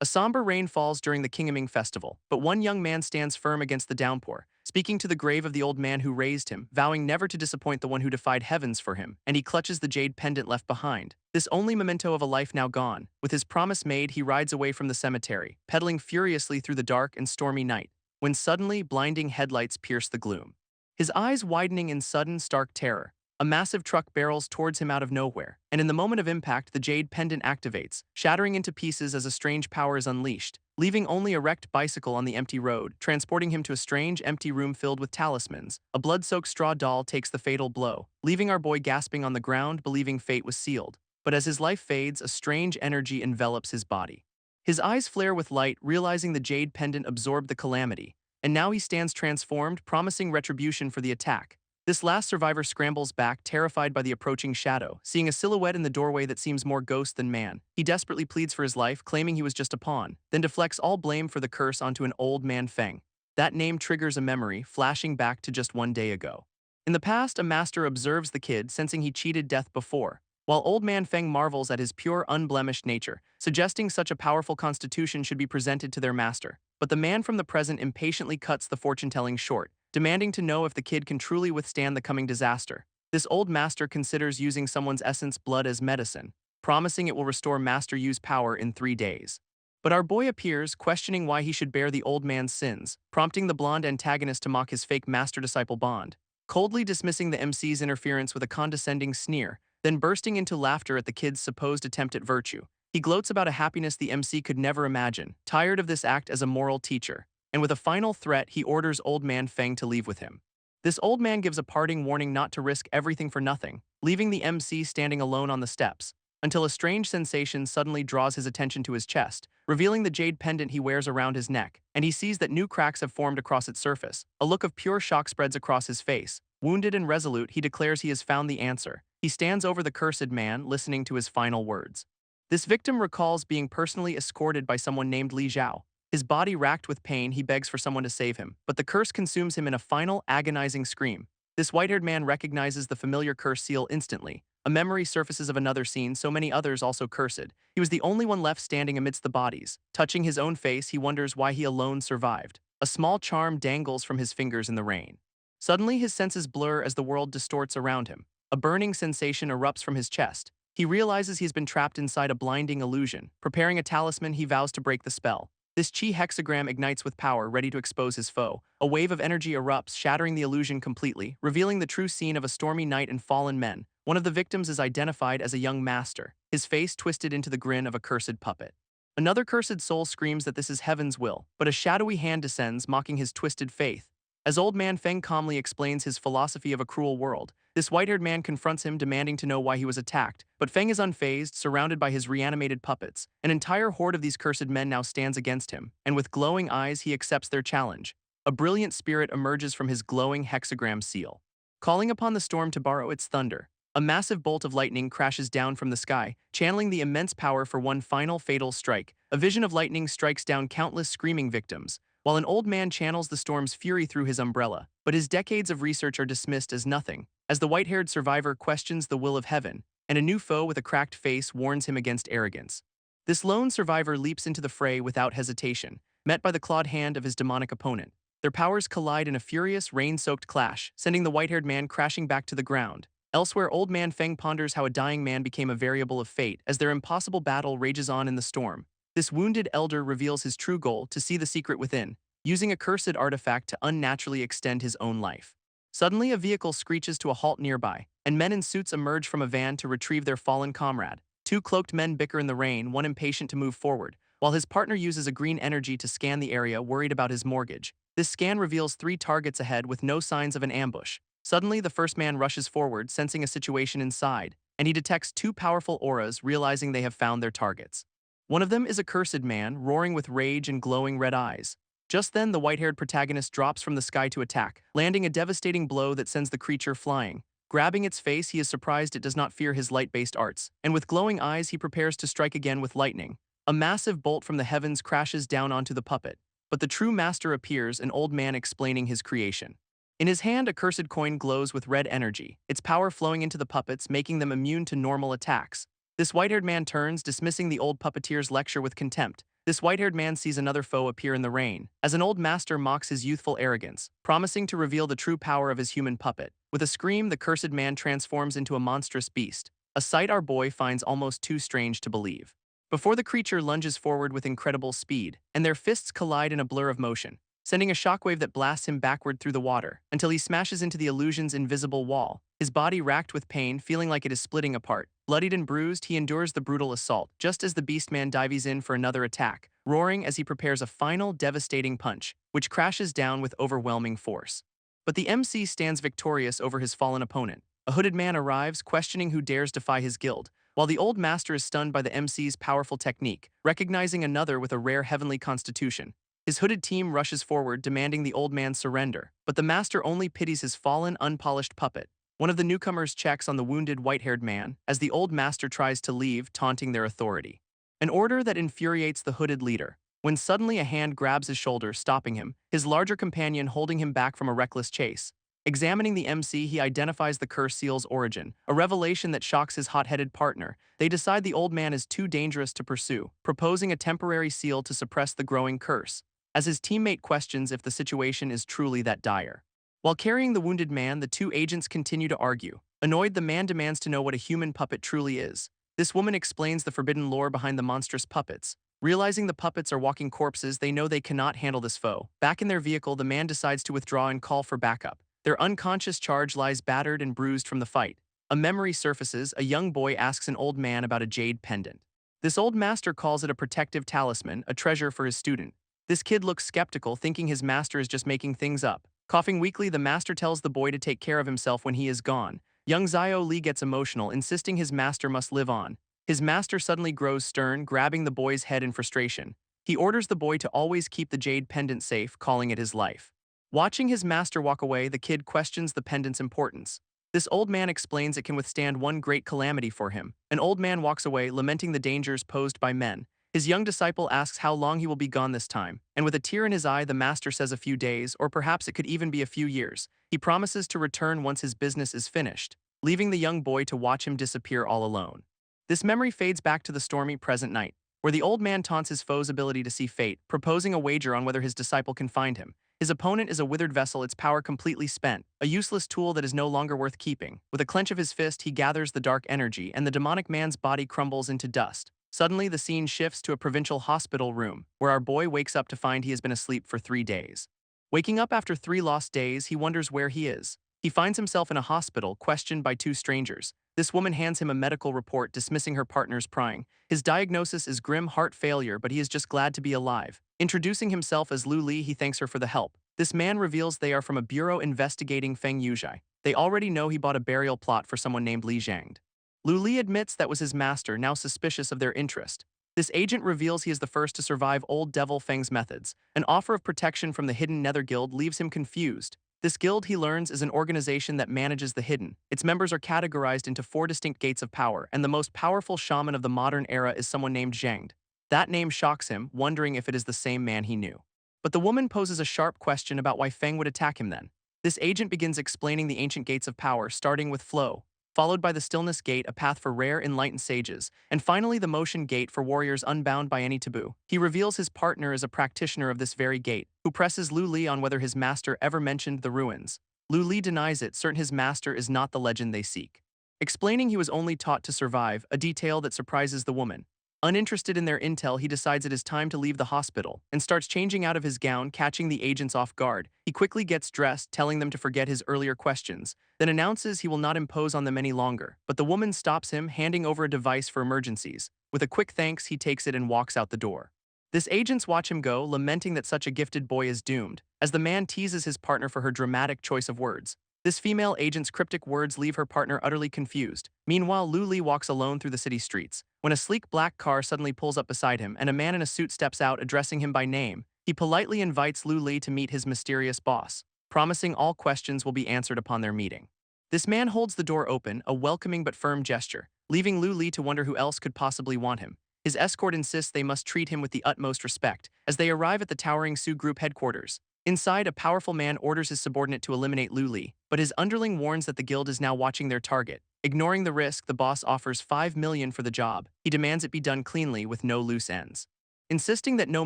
A somber rain falls during the Kingaming festival, but one young man stands firm against the downpour, speaking to the grave of the old man who raised him, vowing never to disappoint the one who defied heavens for him, and he clutches the jade pendant left behind. This only memento of a life now gone. With his promise made, he rides away from the cemetery, pedaling furiously through the dark and stormy night, when suddenly blinding headlights pierce the gloom. His eyes widening in sudden, stark terror, a massive truck barrels towards him out of nowhere, and in the moment of impact, the jade pendant activates, shattering into pieces as a strange power is unleashed, leaving only a wrecked bicycle on the empty road, transporting him to a strange, empty room filled with talismans. A blood-soaked straw doll takes the fatal blow, leaving our boy gasping on the ground, believing fate was sealed. But as his life fades, a strange energy envelops his body. His eyes flare with light, realizing the jade pendant absorbed the calamity, and now he stands transformed, promising retribution for the attack. This last survivor scrambles back, terrified by the approaching shadow, seeing a silhouette in the doorway that seems more ghost than man. He desperately pleads for his life, claiming he was just a pawn, then deflects all blame for the curse onto an old man Feng. That name triggers a memory, flashing back to just one day ago. In the past, a master observes the kid, sensing he cheated death before, while old man Feng marvels at his pure, unblemished nature, suggesting such a powerful constitution should be presented to their master. But the man from the present impatiently cuts the fortune-telling short, demanding to know if the kid can truly withstand the coming disaster. This old master considers using someone's essence blood as medicine, promising it will restore Master Yu's power in 3 days. But our boy appears, questioning why he should bear the old man's sins, prompting the blonde antagonist to mock his fake master-disciple bond, coldly dismissing the MC's interference with a condescending sneer, then bursting into laughter at the kid's supposed attempt at virtue. He gloats about a happiness the MC could never imagine, tired of this act as a moral teacher, and with a final threat, he orders old man Feng to leave with him. This old man gives a parting warning not to risk everything for nothing, leaving the MC standing alone on the steps, until a strange sensation suddenly draws his attention to his chest, revealing the jade pendant he wears around his neck, and he sees that new cracks have formed across its surface. A look of pure shock spreads across his face. Wounded and resolute, he declares he has found the answer. He stands over the cursed man, listening to his final words. This victim recalls being personally escorted by someone named Li Zhao. His body racked with pain, he begs for someone to save him, but the curse consumes him in a final, agonizing scream. This white-haired man recognizes the familiar curse seal instantly. A memory surfaces of another scene, so many others also cursed. He was the only one left standing amidst the bodies. Touching his own face, he wonders why he alone survived. A small charm dangles from his fingers in the rain. Suddenly, his senses blur as the world distorts around him. A burning sensation erupts from his chest. He realizes he's been trapped inside a blinding illusion. Preparing a talisman, he vows to break the spell. This chi hexagram ignites with power, ready to expose his foe. A wave of energy erupts, shattering the illusion completely, revealing the true scene of a stormy night and fallen men. One of the victims is identified as a young master, his face twisted into the grin of a cursed puppet. Another cursed soul screams that this is heaven's will, but a shadowy hand descends, mocking his twisted faith. As old man Feng calmly explains his philosophy of a cruel world, this white-haired man confronts him, demanding to know why he was attacked. But Feng is unfazed, surrounded by his reanimated puppets. An entire horde of these cursed men now stands against him, and with glowing eyes he accepts their challenge. A brilliant spirit emerges from his glowing hexagram seal, calling upon the storm to borrow its thunder. A massive bolt of lightning crashes down from the sky, channeling the immense power for one final fatal strike. A vision of lightning strikes down countless screaming victims, while an old man channels the storm's fury through his umbrella. But his decades of research are dismissed as nothing, as the white-haired survivor questions the will of heaven, and a new foe with a cracked face warns him against arrogance. This lone survivor leaps into the fray without hesitation, met by the clawed hand of his demonic opponent. Their powers collide in a furious, rain-soaked clash, sending the white-haired man crashing back to the ground. Elsewhere, old man Feng ponders how a dying man became a variable of fate as their impossible battle rages on in the storm. This wounded elder reveals his true goal, to see the secret within, using a cursed artifact to unnaturally extend his own life. Suddenly, a vehicle screeches to a halt nearby, and men in suits emerge from a van to retrieve their fallen comrade. Two cloaked men bicker in the rain, one impatient to move forward, while his partner uses a green energy to scan the area, worried about his mortgage. This scan reveals 3 targets ahead with no signs of an ambush. Suddenly, the first man rushes forward, sensing a situation inside, and he detects 2 powerful auras, realizing they have found their targets. One of them is a cursed man, roaring with rage and glowing red eyes. Just then, the white-haired protagonist drops from the sky to attack, landing a devastating blow that sends the creature flying. Grabbing its face, he is surprised it does not fear his light-based arts, and with glowing eyes, he prepares to strike again with lightning. A massive bolt from the heavens crashes down onto the puppet, but the true master appears, an old man explaining his creation. In his hand, a cursed coin glows with red energy, its power flowing into the puppets, making them immune to normal attacks. This white-haired man turns, dismissing the old puppeteer's lecture with contempt, This white-haired man sees another foe appear in the rain, as an old master mocks his youthful arrogance, promising to reveal the true power of his human puppet. With a scream, the cursed man transforms into a monstrous beast, a sight our boy finds almost too strange to believe. Before the creature lunges forward with incredible speed, and their fists collide in a blur of motion, sending a shockwave that blasts him backward through the water, until he smashes into the illusion's invisible wall, his body racked with pain, feeling like it is splitting apart. Bloodied and bruised, he endures the brutal assault, just as the beastman dives in for another attack, roaring as he prepares a final, devastating punch, which crashes down with overwhelming force. But the MC stands victorious over his fallen opponent. A hooded man arrives, questioning who dares defy his guild, while the old master is stunned by the MC's powerful technique, recognizing another with a rare heavenly constitution. His hooded team rushes forward, demanding the old man's surrender, but the master only pities his fallen, unpolished puppet. One of the newcomers checks on the wounded white-haired man, as the old master tries to leave, taunting their authority. An order that infuriates the hooded leader, when suddenly a hand grabs his shoulder, stopping him, his larger companion holding him back from a reckless chase. Examining the MC, he identifies the curse seal's origin, a revelation that shocks his hot-headed partner. They decide the old man is too dangerous to pursue, proposing a temporary seal to suppress the growing curse, as his teammate questions if the situation is truly that dire. While carrying the wounded man, the two agents continue to argue. Annoyed, the man demands to know what a human puppet truly is. This woman explains the forbidden lore behind the monstrous puppets. Realizing the puppets are walking corpses, they know they cannot handle this foe. Back in their vehicle, the man decides to withdraw and call for backup. Their unconscious charge lies battered and bruised from the fight. A memory surfaces. A young boy asks an old man about a jade pendant. This old master calls it a protective talisman, a treasure for his student. This kid looks skeptical, thinking his master is just making things up. Coughing weakly, the master tells the boy to take care of himself when he is gone. Young Zio Lee gets emotional, insisting his master must live on. His master suddenly grows stern, grabbing the boy's head in frustration. He orders the boy to always keep the jade pendant safe, calling it his life. Watching his master walk away, the kid questions the pendant's importance. This old man explains it can withstand one great calamity for him. An old man walks away, lamenting the dangers posed by men. His young disciple asks how long he will be gone this time, and with a tear in his eye, the master says a few days, or perhaps it could even be a few years. He promises to return once his business is finished, leaving the young boy to watch him disappear all alone. This memory fades back to the stormy present night, where the old man taunts his foe's ability to see fate, proposing a wager on whether his disciple can find him. His opponent is a withered vessel, its power completely spent, a useless tool that is no longer worth keeping. With a clench of his fist, he gathers the dark energy, and the demonic man's body crumbles into dust. Suddenly, the scene shifts to a provincial hospital room, where our boy wakes up to find he has been asleep for 3 days. Waking up after 3 lost days, he wonders where he is. He finds himself in a hospital, questioned by 2 strangers. This woman hands him a medical report, dismissing her partner's prying. His diagnosis is grim heart failure, but he is just glad to be alive. Introducing himself as Lu Li, he thanks her for the help. This man reveals they are from a bureau investigating Feng Yuzhai. They already know he bought a burial plot for someone named Li Zhang. Lu Li admits that was his master, now suspicious of their interest. This agent reveals he is the first to survive old Devil Feng's methods. An offer of protection from the hidden Nether Guild leaves him confused. This guild, he learns, is an organization that manages the hidden. Its members are categorized into 4 distinct gates of power, and the most powerful shaman of the modern era is someone named Zhang. That name shocks him, wondering if it is the same man he knew. But the woman poses a sharp question about why Feng would attack him then. This agent begins explaining the ancient gates of power, starting with Flow, followed by the Stillness Gate, a path for rare enlightened sages, and finally the Motion Gate for warriors unbound by any taboo. He reveals his partner is a practitioner of this very gate, who presses Lu Li on whether his master ever mentioned the ruins. Lu Li denies it, certain his master is not the legend they seek, explaining he was only taught to survive, a detail that surprises the woman. Uninterested in their intel, he decides it is time to leave the hospital and starts changing out of his gown, catching the agents off guard. He quickly gets dressed, telling them to forget his earlier questions, then announces he will not impose on them any longer. But the woman stops him, handing over a device for emergencies. With a quick thanks, he takes it and walks out the door. This agents watch him go, lamenting that such a gifted boy is doomed, as the man teases his partner for her dramatic choice of words. This female agent's cryptic words leave her partner utterly confused. Meanwhile, Lu Li walks alone through the city streets, when a sleek black car suddenly pulls up beside him and a man in a suit steps out, addressing him by name. He politely invites Lu Li to meet his mysterious boss, promising all questions will be answered upon their meeting. This man holds the door open, a welcoming but firm gesture, leaving Lu Li to wonder who else could possibly want him. His escort insists they must treat him with the utmost respect, as they arrive at the towering Su Group headquarters. Inside, a powerful man orders his subordinate to eliminate Lu Li, but his underling warns that the guild is now watching their target. Ignoring the risk, the boss offers 5 million for the job. He demands it be done cleanly with no loose ends. Insisting that no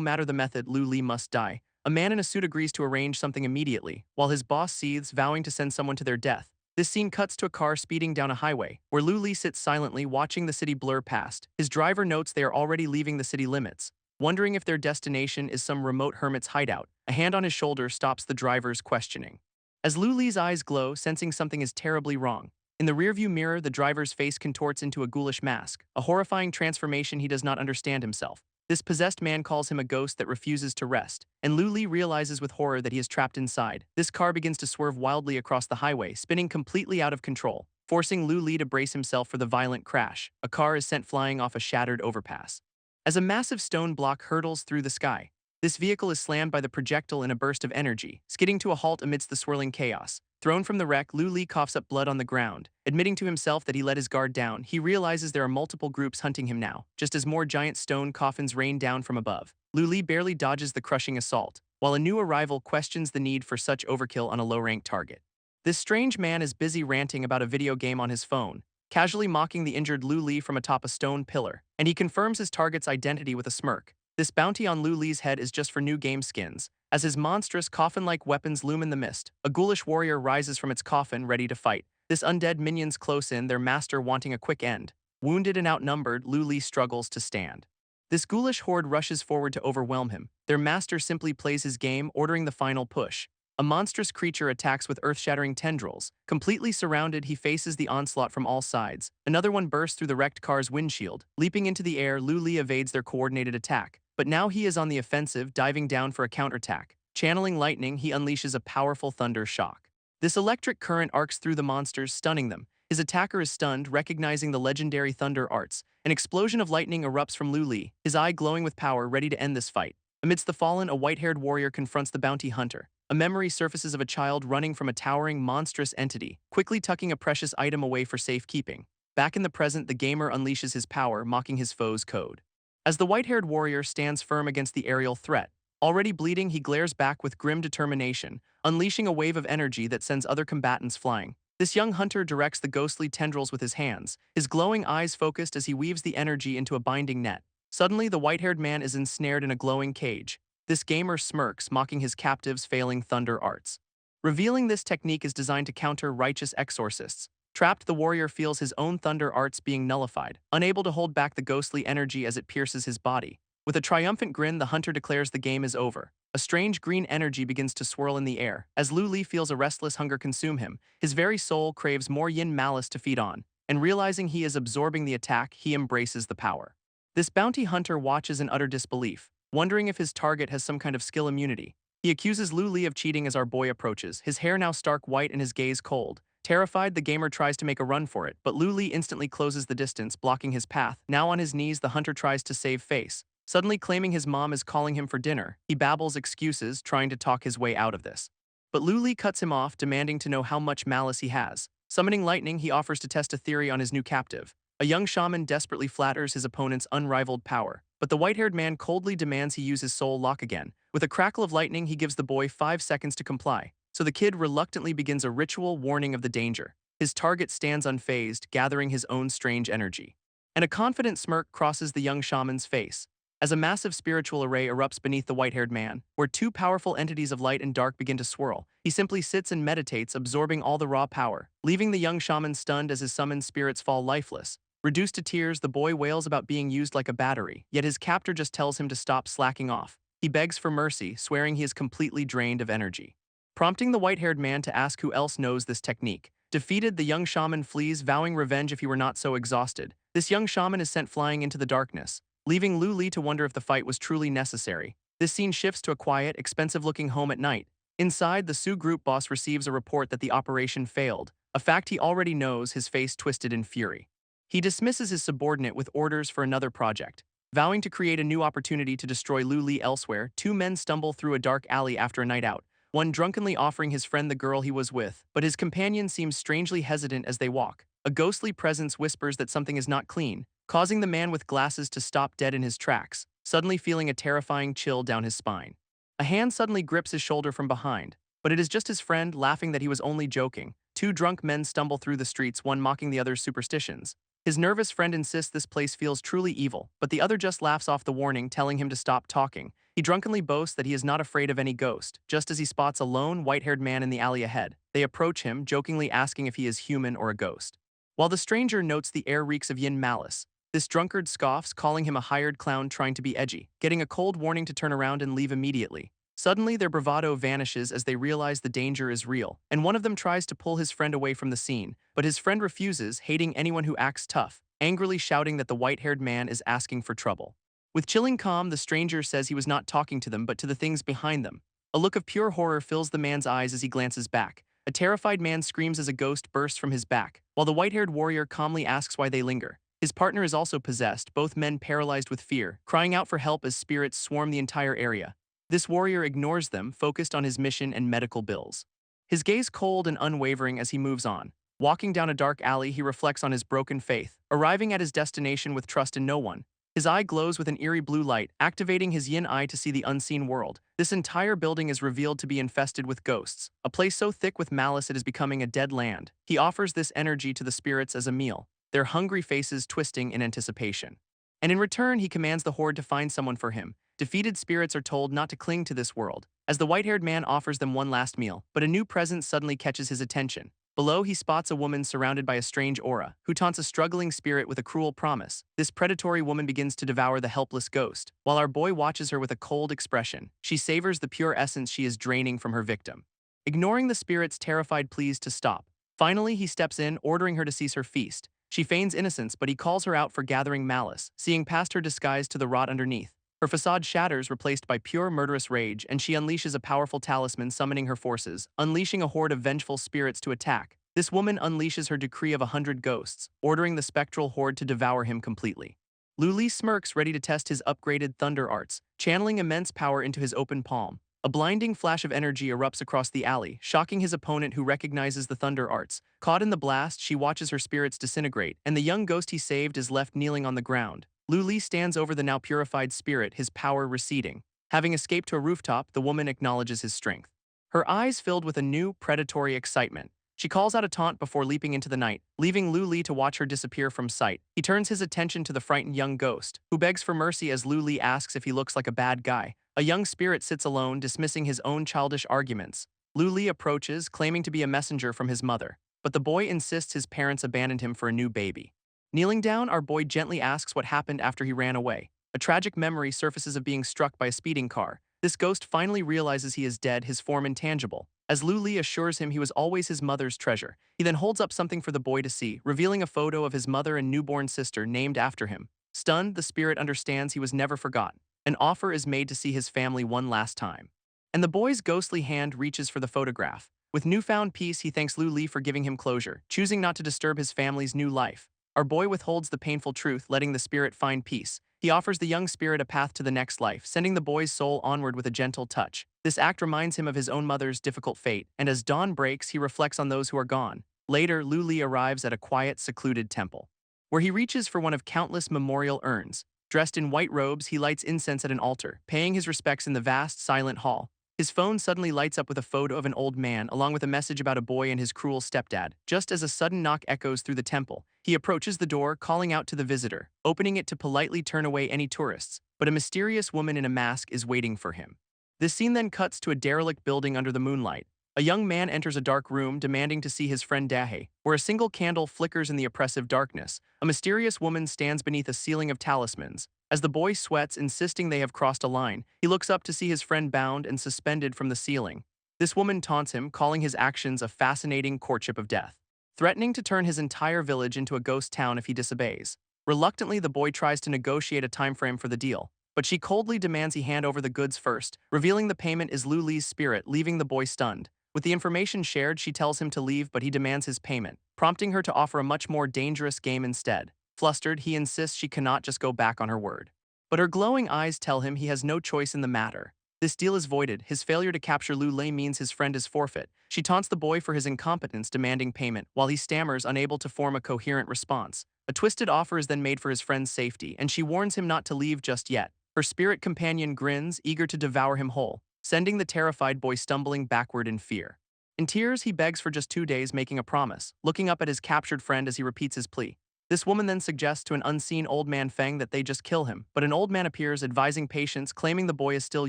matter the method, Lu Li must die, a man in a suit agrees to arrange something immediately, while his boss seethes, vowing to send someone to their death. This scene cuts to a car speeding down a highway, where Lu Li sits silently watching the city blur past. His driver notes they are already leaving the city limits. Wondering if their destination is some remote hermit's hideout, a hand on his shoulder stops the driver's questioning. As Lu Li's eyes glow, sensing something is terribly wrong. In the rearview mirror, the driver's face contorts into a ghoulish mask, a horrifying transformation he does not understand himself. This possessed man calls him a ghost that refuses to rest, and Lu Li realizes with horror that he is trapped inside. This car begins to swerve wildly across the highway, spinning completely out of control, forcing Lu Li to brace himself for the violent crash. A car is sent flying off a shattered overpass. As a massive stone block hurtles through the sky, this vehicle is slammed by the projectile in a burst of energy, skidding to a halt amidst the swirling chaos. Thrown from the wreck, Lu Li coughs up blood on the ground. Admitting to himself that he let his guard down, he realizes there are multiple groups hunting him now, just as more giant stone coffins rain down from above. Lu Li barely dodges the crushing assault, while a new arrival questions the need for such overkill on a low-ranked target. This strange man is busy ranting about a video game on his phone, casually mocking the injured Lu Li from atop a stone pillar, and he confirms his target's identity with a smirk. This bounty on Lu Li's head is just for new game skins. As his monstrous, coffin-like weapons loom in the mist, a ghoulish warrior rises from its coffin, ready to fight. This undead minions close in, their master wanting a quick end. Wounded and outnumbered, Lu Li struggles to stand. This ghoulish horde rushes forward to overwhelm him. Their master simply plays his game, ordering the final push. A monstrous creature attacks with earth-shattering tendrils. Completely surrounded, he faces the onslaught from all sides. Another one bursts through the wrecked car's windshield. Leaping into the air, Lu Li evades their coordinated attack. But now he is on the offensive, diving down for a counterattack. Channeling lightning, he unleashes a powerful thunder shock. This electric current arcs through the monsters, stunning them. His attacker is stunned, recognizing the legendary thunder arts. An explosion of lightning erupts from Lu Li, his eye glowing with power, ready to end this fight. Amidst the fallen, a white-haired warrior confronts the bounty hunter. A memory surfaces of a child running from a towering, monstrous entity, quickly tucking a precious item away for safekeeping. Back in the present, the gamer unleashes his power, mocking his foe's code. As the white-haired warrior stands firm against the aerial threat, already bleeding, he glares back with grim determination, unleashing a wave of energy that sends other combatants flying. This young hunter directs the ghostly tendrils with his hands, his glowing eyes focused as he weaves the energy into a binding net. Suddenly, the white-haired man is ensnared in a glowing cage. This gamer smirks, mocking his captive's failing thunder arts. Revealing this technique is designed to counter righteous exorcists. Trapped, the warrior feels his own thunder arts being nullified, unable to hold back the ghostly energy as it pierces his body. With a triumphant grin, the hunter declares the game is over. A strange green energy begins to swirl in the air. As Lu Li feels a restless hunger consume him, his very soul craves more yin malice to feed on, and realizing he is absorbing the attack, he embraces the power. This bounty hunter watches in utter disbelief, wondering if his target has some kind of skill immunity. He accuses Lu Li of cheating as our boy approaches, his hair now stark white and his gaze cold. Terrified, the gamer tries to make a run for it, but Lu Li instantly closes the distance, blocking his path. Now on his knees, the hunter tries to save face. Suddenly claiming his mom is calling him for dinner, he babbles excuses, trying to talk his way out of this. But Lu Li cuts him off, demanding to know how much malice he has. Summoning lightning, he offers to test a theory on his new captive. A young shaman desperately flatters his opponent's unrivaled power, but the white-haired man coldly demands he use his soul lock again. With a crackle of lightning, he gives the boy 5 seconds to comply. So the kid reluctantly begins a ritual warning of the danger. His target stands unfazed, gathering his own strange energy. And a confident smirk crosses the young shaman's face. As a massive spiritual array erupts beneath the white-haired man, where 2 powerful entities of light and dark begin to swirl, he simply sits and meditates, absorbing all the raw power, leaving the young shaman stunned as his summoned spirits fall lifeless. Reduced to tears, the boy wails about being used like a battery, yet his captor just tells him to stop slacking off. He begs for mercy, swearing he is completely drained of energy. Prompting the white-haired man to ask who else knows this technique. Defeated, the young shaman flees, vowing revenge if he were not so exhausted. This young shaman is sent flying into the darkness, leaving Lu Li to wonder if the fight was truly necessary. This scene shifts to a quiet, expensive-looking home at night. Inside, the Sioux group boss receives a report that the operation failed, a fact he already knows, his face twisted in fury. He dismisses his subordinate with orders for another project. Vowing to create a new opportunity to destroy Lu Li elsewhere, 2 men stumble through a dark alley after a night out, one drunkenly offering his friend the girl he was with, but his companion seems strangely hesitant as they walk. A ghostly presence whispers that something is not clean, causing the man with glasses to stop dead in his tracks, suddenly feeling a terrifying chill down his spine. A hand suddenly grips his shoulder from behind, but it is just his friend, laughing that he was only joking. 2 drunk men stumble through the streets, one mocking the other's superstitions. His nervous friend insists this place feels truly evil, but the other just laughs off the warning, telling him to stop talking. He drunkenly boasts that he is not afraid of any ghost, just as he spots a lone, white-haired man in the alley ahead. They approach him, jokingly asking if he is human or a ghost. While the stranger notes the air reeks of yin malice, this drunkard scoffs, calling him a hired clown trying to be edgy, getting a cold warning to turn around and leave immediately. Suddenly, their bravado vanishes as they realize the danger is real, and one of them tries to pull his friend away from the scene, but his friend refuses, hating anyone who acts tough, angrily shouting that the white-haired man is asking for trouble. With chilling calm, the stranger says he was not talking to them but to the things behind them. A look of pure horror fills the man's eyes as he glances back. A terrified man screams as a ghost bursts from his back, while the white-haired warrior calmly asks why they linger. His partner is also possessed, both men paralyzed with fear, crying out for help as spirits swarm the entire area. This warrior ignores them, focused on his mission and medical bills. His gaze cold and unwavering as he moves on. Walking down a dark alley, he reflects on his broken faith, arriving at his destination with trust in no one. His eye glows with an eerie blue light, activating his yin eye to see the unseen world. This entire building is revealed to be infested with ghosts, a place so thick with malice it is becoming a dead land. He offers this energy to the spirits as a meal, their hungry faces twisting in anticipation. And in return, he commands the horde to find someone for him. Defeated spirits are told not to cling to this world, as the white-haired man offers them one last meal, but a new presence suddenly catches his attention. Below, he spots a woman surrounded by a strange aura, who taunts a struggling spirit with a cruel promise. This predatory woman begins to devour the helpless ghost, while our boy watches her with a cold expression. She savors the pure essence she is draining from her victim. Ignoring the spirit's terrified pleas to stop, finally he steps in, ordering her to cease her feast. She feigns innocence, but he calls her out for gathering malice, seeing past her disguise to the rot underneath. Her facade shatters, replaced by pure murderous rage, and she unleashes a powerful talisman summoning her forces, unleashing a horde of vengeful spirits to attack. This woman unleashes her decree of 100 ghosts, ordering the spectral horde to devour him completely. Lu Li smirks, ready to test his upgraded thunder arts, channeling immense power into his open palm. A blinding flash of energy erupts across the alley, shocking his opponent who recognizes the thunder arts. Caught in the blast, she watches her spirits disintegrate, and the young ghost he saved is left kneeling on the ground. Lu Li stands over the now purified spirit, his power receding. Having escaped to a rooftop, the woman acknowledges his strength, her eyes filled with a new, predatory excitement. She calls out a taunt before leaping into the night, leaving Lu Li to watch her disappear from sight. He turns his attention to the frightened young ghost, who begs for mercy as Lu Li asks if he looks like a bad guy. A young spirit sits alone, dismissing his own childish arguments. Lu Li approaches, claiming to be a messenger from his mother, but the boy insists his parents abandoned him for a new baby. Kneeling down, our boy gently asks what happened after he ran away. A tragic memory surfaces of being struck by a speeding car. This ghost finally realizes he is dead, his form intangible. As Lu Li assures him he was always his mother's treasure, he then holds up something for the boy to see, revealing a photo of his mother and newborn sister named after him. Stunned, the spirit understands he was never forgotten. An offer is made to see his family one last time, and the boy's ghostly hand reaches for the photograph. With newfound peace, he thanks Lu Li for giving him closure, choosing not to disturb his family's new life. Our boy withholds the painful truth, letting the spirit find peace. He offers the young spirit a path to the next life, sending the boy's soul onward with a gentle touch. This act reminds him of his own mother's difficult fate, and as dawn breaks, he reflects on those who are gone. Later, Lu Li arrives at a quiet, secluded temple, where he reaches for one of countless memorial urns. Dressed in white robes, he lights incense at an altar, paying his respects in the vast, silent hall. His phone suddenly lights up with a photo of an old man, along with a message about a boy and his cruel stepdad. Just as a sudden knock echoes through the temple, he approaches the door, calling out to the visitor, opening it to politely turn away any tourists. But a mysterious woman in a mask is waiting for him. This scene then cuts to a derelict building under the moonlight. A young man enters a dark room, demanding to see his friend Dahe, where a single candle flickers in the oppressive darkness. A mysterious woman stands beneath a ceiling of talismans. As the boy sweats, insisting they have crossed a line, he looks up to see his friend bound and suspended from the ceiling. This woman taunts him, calling his actions a fascinating courtship of death, threatening to turn his entire village into a ghost town if he disobeys. Reluctantly, the boy tries to negotiate a time frame for the deal, but she coldly demands he hand over the goods first, revealing the payment is Lu Li's spirit, leaving the boy stunned. With the information shared, she tells him to leave, but he demands his payment, prompting her to offer a much more dangerous game instead. Flustered, he insists she cannot just go back on her word. But her glowing eyes tell him he has no choice in the matter. This deal is voided. His failure to capture Lu Li means his friend is forfeit. She taunts the boy for his incompetence, demanding payment, while he stammers, unable to form a coherent response. A twisted offer is then made for his friend's safety, and she warns him not to leave just yet. Her spirit companion grins, eager to devour him whole, sending the terrified boy stumbling backward in fear. In tears, he begs for just 2 days, making a promise, looking up at his captured friend as he repeats his plea. This woman then suggests to an unseen old man Feng that they just kill him, but an old man appears advising patients, claiming the boy is still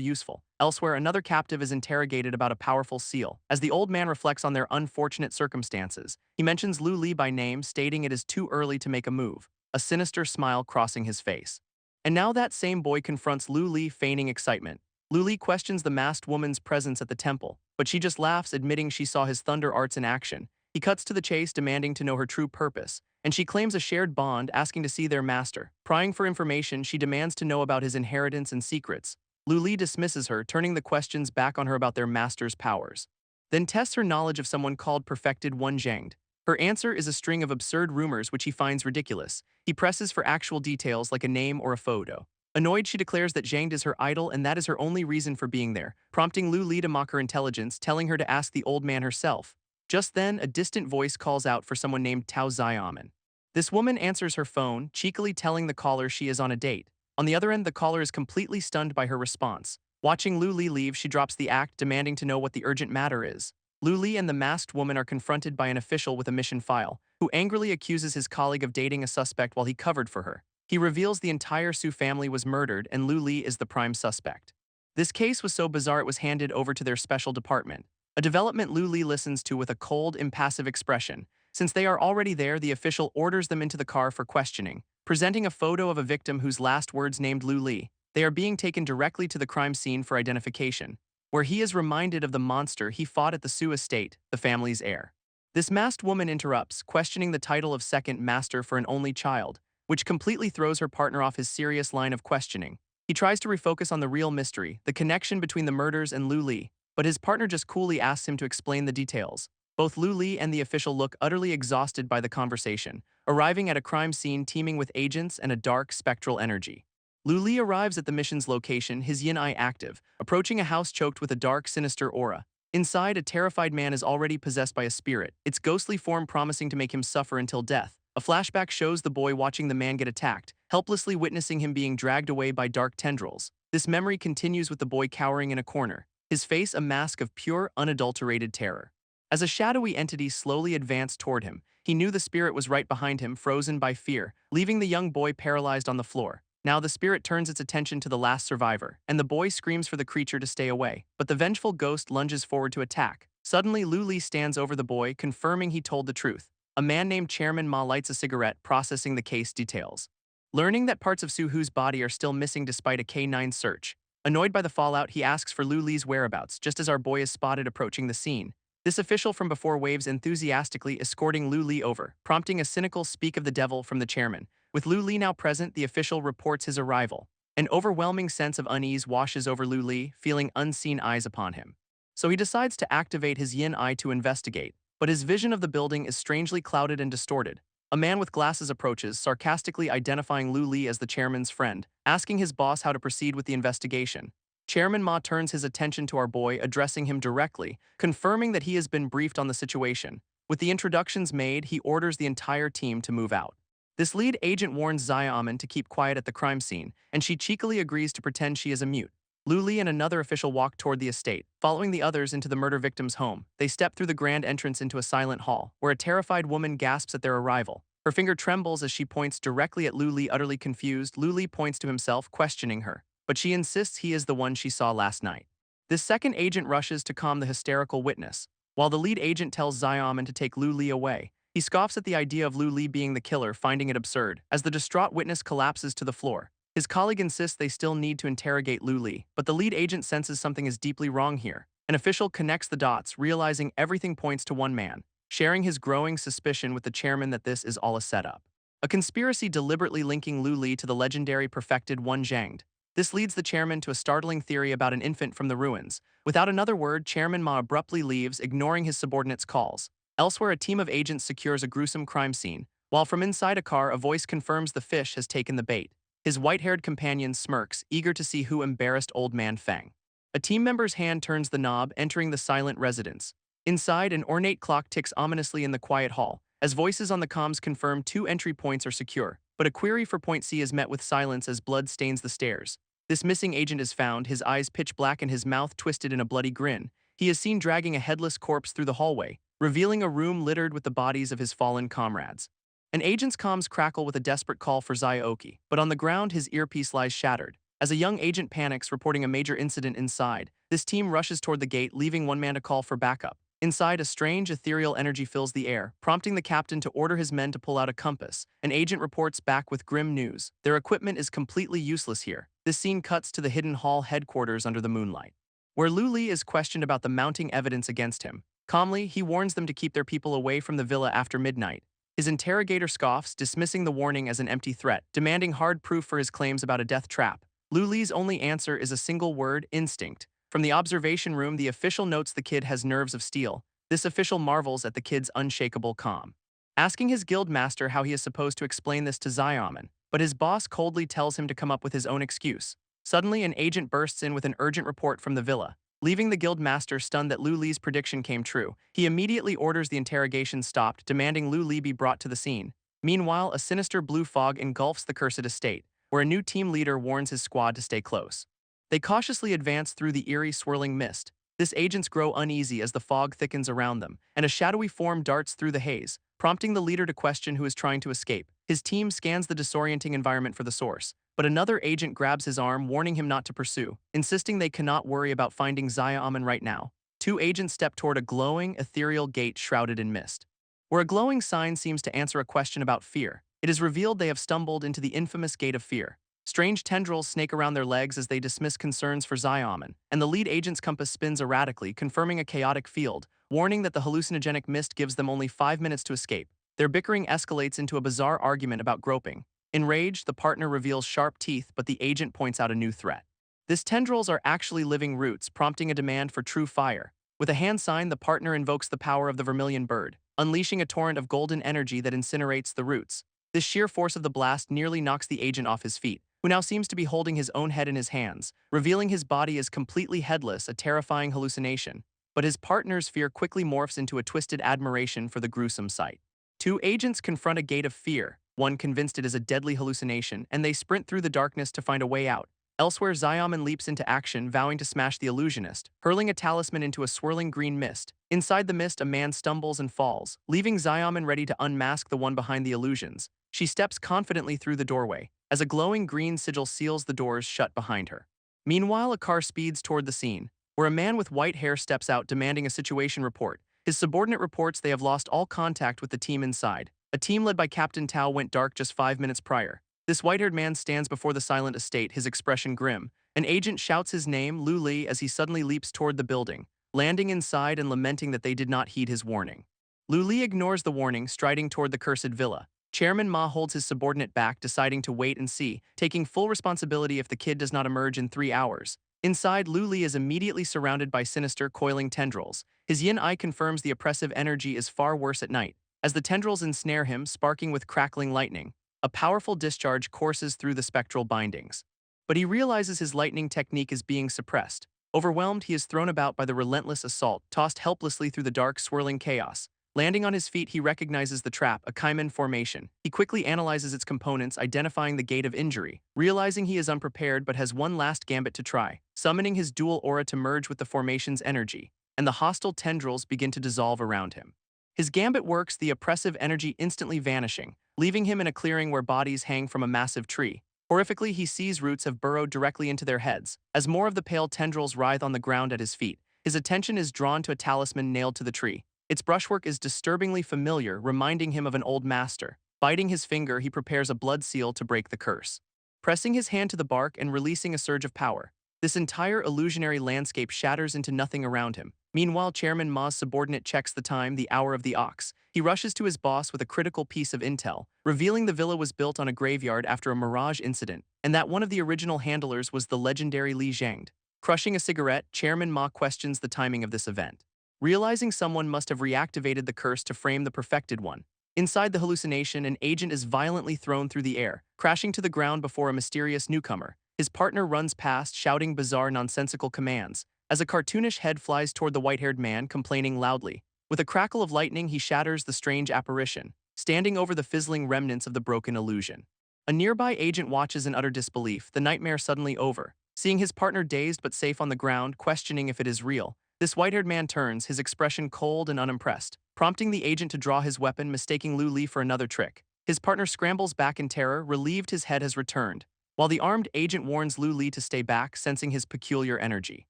useful. Elsewhere, another captive is interrogated about a powerful seal. As the old man reflects on their unfortunate circumstances, he mentions Lu Li by name, stating it is too early to make a move, a sinister smile crossing his face. And now that same boy confronts Lu Li, feigning excitement. Lu Li questions the masked woman's presence at the temple, but she just laughs, admitting she saw his thunder arts in action. He cuts to the chase, demanding to know her true purpose, and she claims a shared bond, asking to see their master. Prying for information, she demands to know about his inheritance and secrets. Lu Li dismisses her, turning the questions back on her about their master's powers. Then tests her knowledge of someone called Perfected One Zhangde. Her answer is a string of absurd rumors which he finds ridiculous. He presses for actual details like a name or a photo. Annoyed, she declares that Zhangde is her idol and that is her only reason for being there, prompting Lu Li to mock her intelligence, telling her to ask the old man herself. Just then, a distant voice calls out for someone named Tao Xiaoman. This woman answers her phone, cheekily telling the caller she is on a date. On the other end, the caller is completely stunned by her response. Watching Lu Li leave, she drops the act, demanding to know what the urgent matter is. Lu Li and the masked woman are confronted by an official with a mission file, who angrily accuses his colleague of dating a suspect while he covered for her. He reveals the entire Su family was murdered and Lu Li is the prime suspect. This case was so bizarre it was handed over to their special department, a development Lu Li listens to with a cold, impassive expression. Since they are already there, the official orders them into the car for questioning, presenting a photo of a victim whose last words named Lu Li. They are being taken directly to the crime scene for identification, where he is reminded of the monster he fought at the Su estate, the family's heir. This masked woman interrupts, questioning the title of second master for an only child, which completely throws her partner off his serious line of questioning. He tries to refocus on the real mystery, the connection between the murders and Lu Li, but his partner just coolly asks him to explain the details. Both Lu Li and the official look utterly exhausted by the conversation, arriving at a crime scene teeming with agents and a dark, spectral energy. Lu Li arrives at the mission's location, his yin eye active, approaching a house choked with a dark, sinister aura. Inside, a terrified man is already possessed by a spirit, its ghostly form promising to make him suffer until death. A flashback shows the boy watching the man get attacked, helplessly witnessing him being dragged away by dark tendrils. This memory continues with the boy cowering in a corner, his face a mask of pure, unadulterated terror. As a shadowy entity slowly advanced toward him, he knew the spirit was right behind him, frozen by fear, leaving the young boy paralyzed on the floor. Now the spirit turns its attention to the last survivor, and the boy screams for the creature to stay away, but the vengeful ghost lunges forward to attack. Suddenly, Lu Li stands over the boy, confirming he told the truth. A man named Chairman Ma lights a cigarette, processing the case details. Learning that parts of Su Hu's body are still missing despite a K9 search, annoyed by the fallout, he asks for Lu Li's whereabouts just as our boy is spotted approaching the scene. This official from before waves enthusiastically, escorting Lu Li over, prompting a cynical "speak of the devil" from the chairman. With Lu Li now present, the official reports his arrival. An overwhelming sense of unease washes over Lu Li, feeling unseen eyes upon him. So he decides to activate his yin eye to investigate, but his vision of the building is strangely clouded and distorted. A man with glasses approaches, sarcastically identifying Lu Li as the chairman's friend, asking his boss how to proceed with the investigation. Chairman Ma turns his attention to our boy, addressing him directly, confirming that he has been briefed on the situation. With the introductions made, he orders the entire team to move out. This lead agent warns Xiaoman to keep quiet at the crime scene, and she cheekily agrees to pretend she is a mute. Lu Li and another official walk toward the estate, following the others into the murder victim's home. They step through the grand entrance into a silent hall, where a terrified woman gasps at their arrival. Her finger trembles as she points directly at Lu Li. Utterly confused, Lu Li points to himself, questioning her, but she insists he is the one she saw last night. This second agent rushes to calm the hysterical witness, while the lead agent tells Xiaoman to take Lu Li away. He scoffs at the idea of Lu Li being the killer, finding it absurd. As the distraught witness collapses to the floor, his colleague insists they still need to interrogate Lu Li, but the lead agent senses something is deeply wrong here. An official connects the dots, realizing everything points to one man, sharing his growing suspicion with the chairman that this is all a setup. A conspiracy deliberately linking Lu Li to the legendary Perfected One Zhangde. This leads the chairman to a startling theory about an infant from the ruins. Without another word, Chairman Ma abruptly leaves, ignoring his subordinates' calls. Elsewhere, a team of agents secures a gruesome crime scene, while from inside a car, a voice confirms the fish has taken the bait. His white-haired companion smirks, eager to see who embarrassed old man Feng. A team member's hand turns the knob, entering the silent residence. Inside, an ornate clock ticks ominously in the quiet hall, as voices on the comms confirm 2 entry points are secure, but a query for point C is met with silence as blood stains the stairs. This missing agent is found, his eyes pitch black and his mouth twisted in a bloody grin. He is seen dragging a headless corpse through the hallway, revealing a room littered with the bodies of his fallen comrades. An agent's comms crackle with a desperate call for Zyaoki, but on the ground his earpiece lies shattered. As a young agent panics, reporting a major incident inside, this team rushes toward the gate, leaving one man to call for backup. Inside, a strange, ethereal energy fills the air, prompting the captain to order his men to pull out a compass. An agent reports back with grim news. Their equipment is completely useless here. This scene cuts to the hidden hall headquarters under the moonlight, where Lu Li is questioned about the mounting evidence against him. Calmly, he warns them to keep their people away from the villa after midnight. His interrogator scoffs, dismissing the warning as an empty threat, demanding hard proof for his claims about a death trap. Lu Li's only answer is a single word: instinct. From the observation room, the official notes the kid has nerves of steel. This official marvels at the kid's unshakable calm, asking his guild master how he is supposed to explain this to Xiaoman, but his boss coldly tells him to come up with his own excuse. Suddenly, an agent bursts in with an urgent report from the villa, leaving the guild master stunned that Lu Li's prediction came true. He immediately orders the interrogation stopped, demanding Lu Li be brought to the scene. Meanwhile, a sinister blue fog engulfs the cursed estate, where a new team leader warns his squad to stay close. They cautiously advance through the eerie, swirling mist. This agents grow uneasy as the fog thickens around them, and a shadowy form darts through the haze, prompting the leader to question who is trying to escape. His team scans the disorienting environment for the source, but another agent grabs his arm, warning him not to pursue, insisting they cannot worry about finding Xiaoman right now. Two agents step toward a glowing, ethereal gate shrouded in mist, where a glowing sign seems to answer a question about fear. It is revealed they have stumbled into the infamous Gate of Fear. Strange tendrils snake around their legs as they dismiss concerns for Xiaoman, and the lead agent's compass spins erratically, confirming a chaotic field, warning that the hallucinogenic mist gives them only 5 minutes to escape. Their bickering escalates into a bizarre argument about groping. Enraged, the partner reveals sharp teeth, but the agent points out a new threat. These tendrils are actually living roots, prompting a demand for true fire. With a hand sign, the partner invokes the power of the vermilion bird, unleashing a torrent of golden energy that incinerates the roots. This sheer force of the blast nearly knocks the agent off his feet, who now seems to be holding his own head in his hands, revealing his body is completely headless, a terrifying hallucination. But his partner's fear quickly morphs into a twisted admiration for the gruesome sight. Two agents confront a gate of fear, one convinced it is a deadly hallucination, and they sprint through the darkness to find a way out. Elsewhere, Xiaoman leaps into action, vowing to smash the illusionist, hurling a talisman into a swirling green mist. Inside the mist, a man stumbles and falls, leaving Xiaoman ready to unmask the one behind the illusions. She steps confidently through the doorway, as a glowing green sigil seals the doors shut behind her. Meanwhile, a car speeds toward the scene, where a man with white hair steps out, demanding a situation report. His subordinate reports they have lost all contact with the team inside. A team led by Captain Tao went dark just 5 minutes prior. This white-haired man stands before the silent estate, his expression grim. An agent shouts his name, Lu Li, as he suddenly leaps toward the building, landing inside and lamenting that they did not heed his warning. Lu Li ignores the warning, striding toward the cursed villa. Chairman Ma holds his subordinate back, deciding to wait and see, taking full responsibility if the kid does not emerge in 3 hours. Inside, Lu Li is immediately surrounded by sinister, coiling tendrils. His yin eye confirms the oppressive energy is far worse at night, as the tendrils ensnare him, sparking with crackling lightning. A powerful discharge courses through the spectral bindings. But he realizes his lightning technique is being suppressed. Overwhelmed, he is thrown about by the relentless assault, tossed helplessly through the dark, swirling chaos. Landing on his feet, he recognizes the trap, a Kaiman formation. He quickly analyzes its components, identifying the gate of injury. Realizing he is unprepared but has one last gambit to try, summoning his dual aura to merge with the formation's energy, and the hostile tendrils begin to dissolve around him. His gambit works, the oppressive energy instantly vanishing, leaving him in a clearing where bodies hang from a massive tree. Horrifically, he sees roots have burrowed directly into their heads. As more of the pale tendrils writhe on the ground at his feet, his attention is drawn to a talisman nailed to the tree. Its brushwork is disturbingly familiar, reminding him of an old master. Biting his finger, he prepares a blood seal to break the curse. Pressing his hand to the bark and releasing a surge of power, this entire illusionary landscape shatters into nothing around him. Meanwhile, Chairman Ma's subordinate checks the time, the hour of the ox. He rushes to his boss with a critical piece of intel, revealing the villa was built on a graveyard after a mirage incident, and that one of the original handlers was the legendary Li Zhangde. Crushing a cigarette, Chairman Ma questions the timing of this event, realizing someone must have reactivated the curse to frame the perfected one. Inside the hallucination, an agent is violently thrown through the air, crashing to the ground before a mysterious newcomer. His partner runs past, shouting bizarre, nonsensical commands, as a cartoonish head flies toward the white-haired man, complaining loudly. With a crackle of lightning, he shatters the strange apparition, standing over the fizzling remnants of the broken illusion. A nearby agent watches in utter disbelief, the nightmare suddenly over. Seeing his partner dazed but safe on the ground, questioning if it is real, this white-haired man turns, his expression cold and unimpressed, prompting the agent to draw his weapon, mistaking Lu Li for another trick. His partner scrambles back in terror, relieved his head has returned, while the armed agent warns Lu Li to stay back, sensing his peculiar energy.